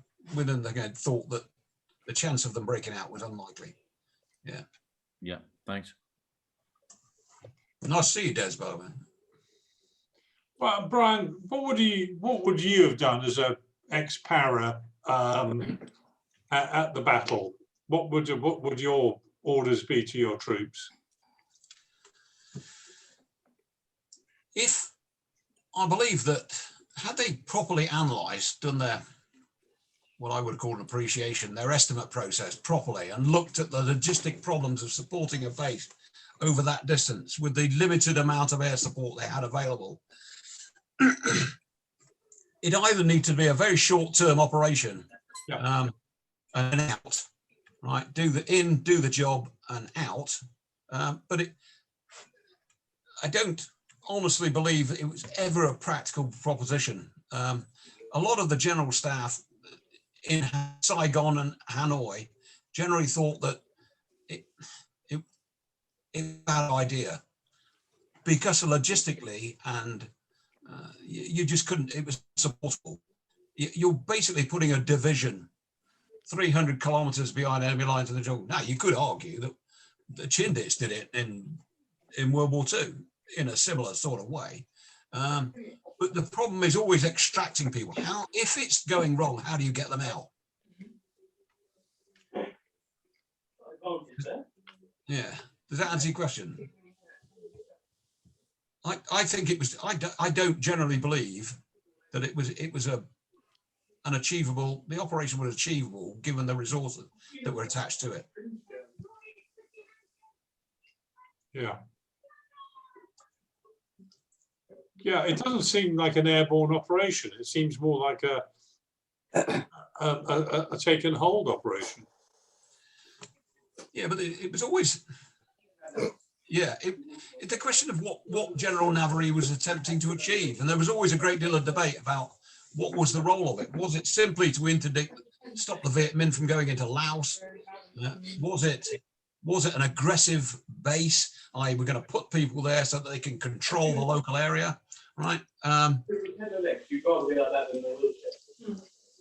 Speaker 2: gang thought that the chance of them breaking out was unlikely. Yeah.
Speaker 3: Yeah, thanks.
Speaker 2: Nice to see you, Des, by the way.
Speaker 1: Well, Brian, what would you have done as a ex-para at the battle? What would your orders be to your troops?
Speaker 2: If I believe that had they properly analysed, done their what I would call an appreciation, their estimate process properly, and looked at the logistic problems of supporting a base over that distance with the limited amount of air support they had available, it either need to be a very short-term operation, and out, right? Do the job and out. But I don't honestly believe that it was ever a practical proposition. A lot of the general staff in Saigon and Hanoi generally thought that it was a bad idea because logistically and you just couldn't, it was supportable. You're basically putting a division 300 kilometers behind enemy lines in the jungle. Now, you could argue that the Chindits did it in World War II in a similar sort of way. But the problem is always extracting people. How, if it's going wrong, how do you get them out? Yeah, does that answer your question? I think it was. I don't generally believe that it was an achievable. The operation was achievable given the resources that were attached to it.
Speaker 1: Yeah. Yeah, it doesn't seem like an airborne operation. It seems more like a take and hold operation.
Speaker 2: Yeah, but it was always, yeah, it's a question of what General Navarre was attempting to achieve. And there was always a great deal of debate about what was the role of it. Was it simply to interdict, stop the Viet Minh from going into Laos? Was it an aggressive base? I.e., we're going to put people there so that they can control the local area, right? Or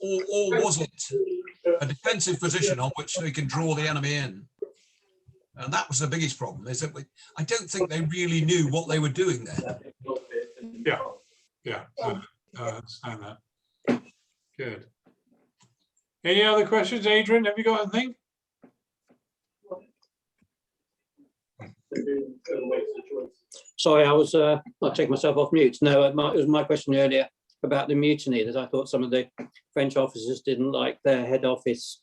Speaker 2: was it a defensive position on which they can draw the enemy in? And that was the biggest problem, is that I don't think they really knew what they were doing there.
Speaker 1: Yeah, I understand that. Good. Any other questions, Adrian? Have you got anything?
Speaker 4: Sorry, I'll take myself off mute. No, it was my question earlier about the mutiny, that I thought some of the French officers didn't like their head office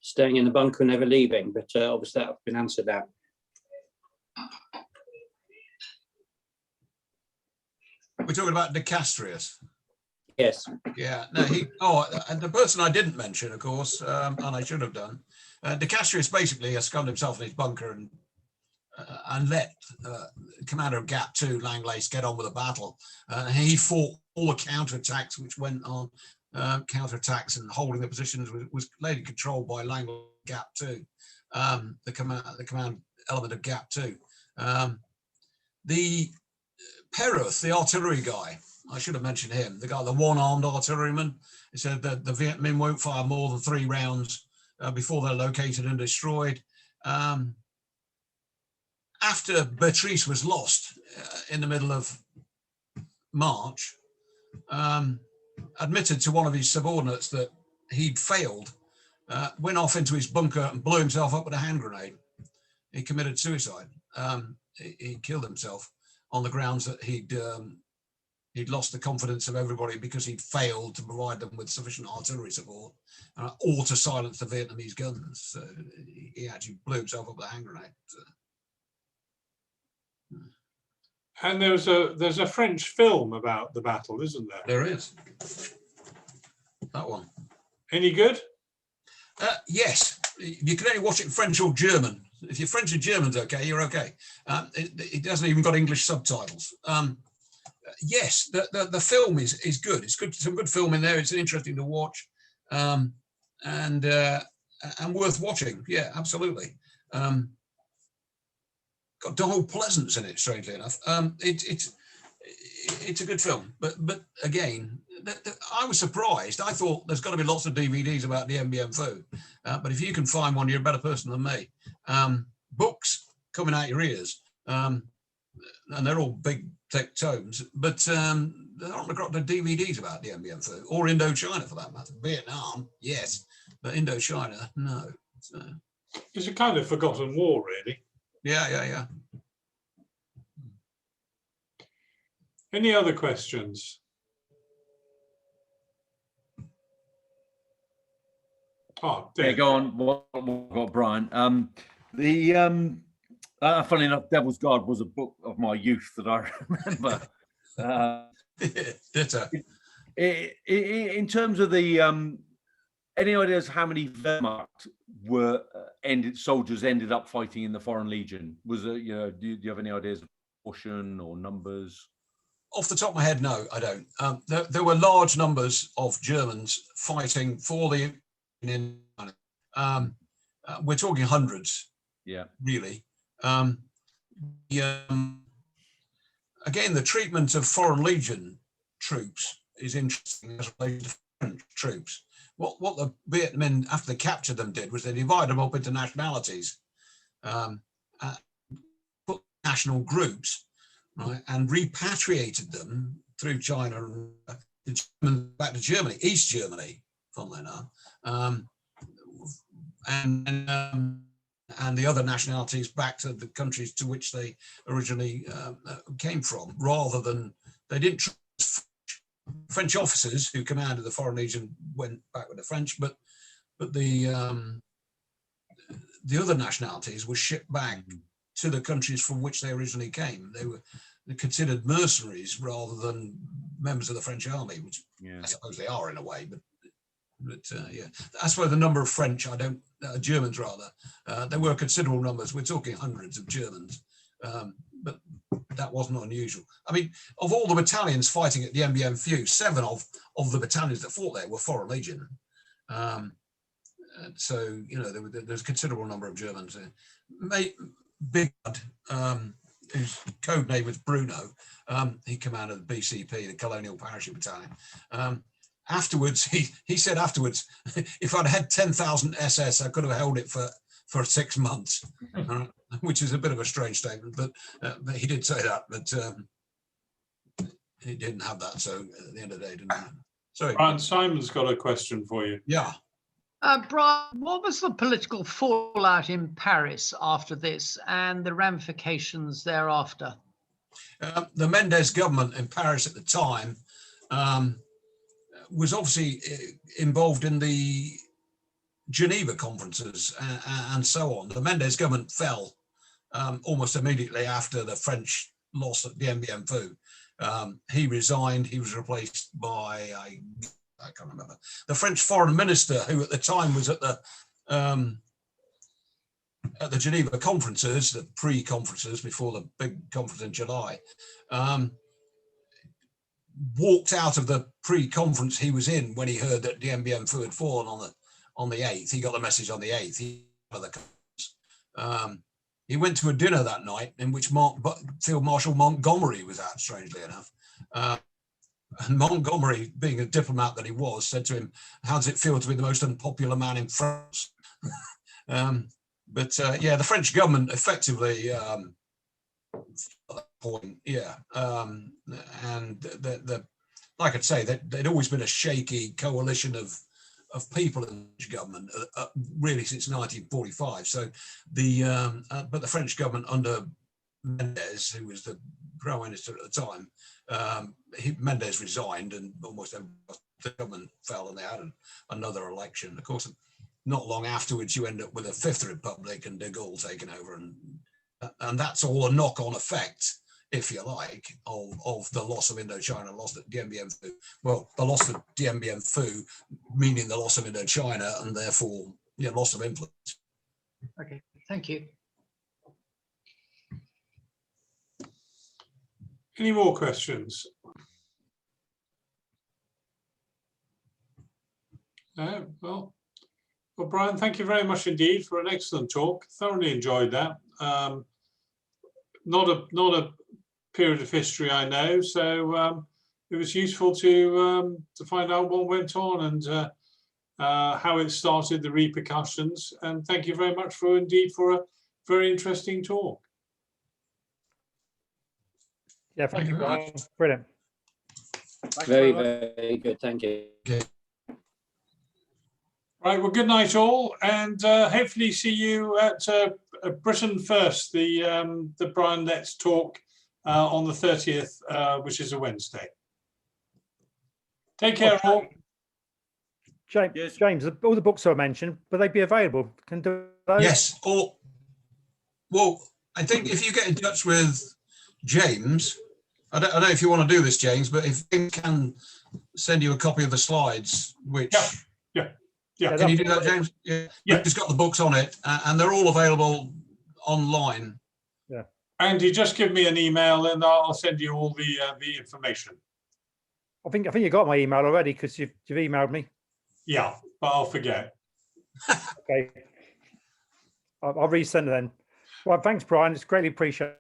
Speaker 4: staying in the bunker and never leaving, but obviously that's been answered now.
Speaker 2: We're talking about De Castrius.
Speaker 4: Yes.
Speaker 2: Yeah, no, and the person I didn't mention, of course, and I should have done, De Castrius basically ensconced himself in his bunker and let commander of Gap 2, Langlace, get on with the battle. He fought all the counterattacks which went on, counterattacks and holding the positions was later controlled by Langlace Gap 2, the command element of Gap 2. The Perruth, the artillery guy, I should have mentioned him, the guy, the one-armed artilleryman. He said that the Viet Minh won't fire more than 3 rounds before they're located and destroyed. After Beatrice was lost in the middle of March, admitted to one of his subordinates that he'd failed, went off into his bunker and blew himself up with a hand grenade. He committed suicide. He killed himself on the grounds that he'd lost the confidence of everybody because he'd failed to provide them with sufficient artillery support or to silence the Vietnamese guns. So he actually blew himself up with a hand grenade. So.
Speaker 1: And there's a French film about the battle, isn't there?
Speaker 2: There is. That one.
Speaker 1: Any good?
Speaker 2: Yes. You can only watch it in French or German. If you're French and German's okay, you're okay. It hasn't even got English subtitles. Yes, the film is good. It's good. Some good film in there. It's interesting to watch, and worth watching. Yeah, absolutely. Got Donald Pleasance in it, strangely enough. It's a good film, but again, I was surprised. I thought there's got to be lots of DVDs about Dien Bien Phu, but if you can find one, you're a better person than me. Books coming out your ears, and they're all big thick tomes, but there aren't got the DVDs about Dien Bien Phu or Indochina for that matter. Vietnam, yes, but Indochina, no. So,
Speaker 1: it's a kind of forgotten war, really.
Speaker 2: Yeah.
Speaker 1: Any other questions? Oh,
Speaker 3: yeah, go on. What got Brian? Funny enough, Devil's Guard was a book of my youth that I remember. In terms of the any ideas how many Wehrmacht soldiers ended up fighting in the Foreign Legion? Was it, do you have any ideas of portion or numbers?
Speaker 2: Off the top of my head, no, I don't. There were large numbers of Germans fighting for the Union. We're talking hundreds. Yeah, really. Again, the treatment of Foreign Legion troops is interesting as related to French troops. What the Viet Minh, after they captured them, did was they divided them up into nationalities, put national groups, right, and repatriated them through China back to Germany, East Germany, funnily enough, and the other nationalities back to the countries to which they originally came from, rather than they didn't trust French officers who commanded the Foreign Legion went back with the French, but the other nationalities were shipped back to the countries from which they originally came. They were considered mercenaries rather than members of the French army, which I suppose they are in a way, but yeah. As for the number of French, Germans rather, there were considerable numbers. We're talking hundreds of Germans, but that wasn't unusual. I mean, of all the battalions fighting at Dien Bien Phu, 7 of the battalions that fought there were Foreign Legion. So, there's a considerable number of Germans. Big, whose code name was Bruno, he commanded the BCP, the Colonial Parachute Battalion. Afterwards, he said afterwards, if I'd had 10,000 SS, I could have held it for for 6 months, which is a bit of a strange statement, but he did say that, but he didn't have that. So at the end of the day, didn't he? Sorry.
Speaker 1: Brian Simon's got a question for you.
Speaker 2: Yeah.
Speaker 5: Brian, what was the political fallout in Paris after this and the ramifications thereafter?
Speaker 2: The Mendes government in Paris at the time was obviously involved in the Geneva conferences and so on. The Mendes government fell almost immediately after the French loss at Dien Bien Phu. He resigned. He was replaced by, I can't remember, the French foreign minister, who at the time was at the Geneva conferences, the pre-conferences before the big conference in July, walked out of the pre-conference he was in when he heard that Dien Bien Phu had fallen on the 8th. He got the message on the 8th. He went to a dinner that night in which Field Marshal Montgomery was at, strangely enough. And Montgomery, being a diplomat that he was, said to him, "How does it feel to be the most unpopular man in France?" But yeah, the French government effectively, at that point, yeah, and like I'd say, there'd always been a shaky coalition of people in the government, really since 1945. So but the French government under Mendes, who was the prime minister at the time, Mendes resigned, and almost the government fell, and they had another election. Of course, not long afterwards, you end up with a Fifth Republic and de Gaulle taking over, and that's all a knock-on effect, if you like, of the loss of Indochina, loss at Dien Bien Phu. Well, the loss of Dien Bien Phu, meaning the loss of Indochina, and therefore, loss of influence.
Speaker 5: Okay, thank you.
Speaker 1: Any more questions? No? Well, Brian, thank you very much indeed for an excellent talk. Thoroughly enjoyed that. Not a period of history I know, so it was useful to find out what went on and how it started, the repercussions. And thank you very much for a very interesting talk.
Speaker 6: Yeah, thank you, Brian. Brilliant.
Speaker 4: Very, very good. Thank you.
Speaker 1: Right, well, good night all, and hopefully see you at Britain First, the Brian Let's talk on the 30th, which is a Wednesday. Take care, all.
Speaker 6: James,
Speaker 3: Yes.
Speaker 6: James, all the books I mentioned, will they be available? Can do those?
Speaker 2: Yes. Or, well, I think if you get in touch with James, I don't know if you want to do this, James, but if he can send you a copy of the slides, which...
Speaker 1: Yeah.
Speaker 2: Can you do that, James? Yeah. He's got the books on it, and they're all available online.
Speaker 6: Yeah.
Speaker 1: Andy, just give me an email and I'll send you all the information.
Speaker 6: I think you got my email already because you've emailed me.
Speaker 1: Yeah, but I'll forget.
Speaker 6: Okay. I'll resend it then. Well, thanks, Brian. It's greatly appreciated.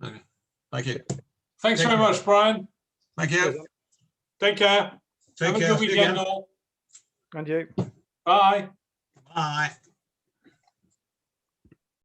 Speaker 2: Okay. Thank you.
Speaker 1: Thanks very much, Brian.
Speaker 2: Thank you.
Speaker 1: Take care.
Speaker 2: Take
Speaker 1: Have
Speaker 2: care.
Speaker 1: a good weekend, all.
Speaker 6: And you.
Speaker 1: Bye.
Speaker 2: Bye.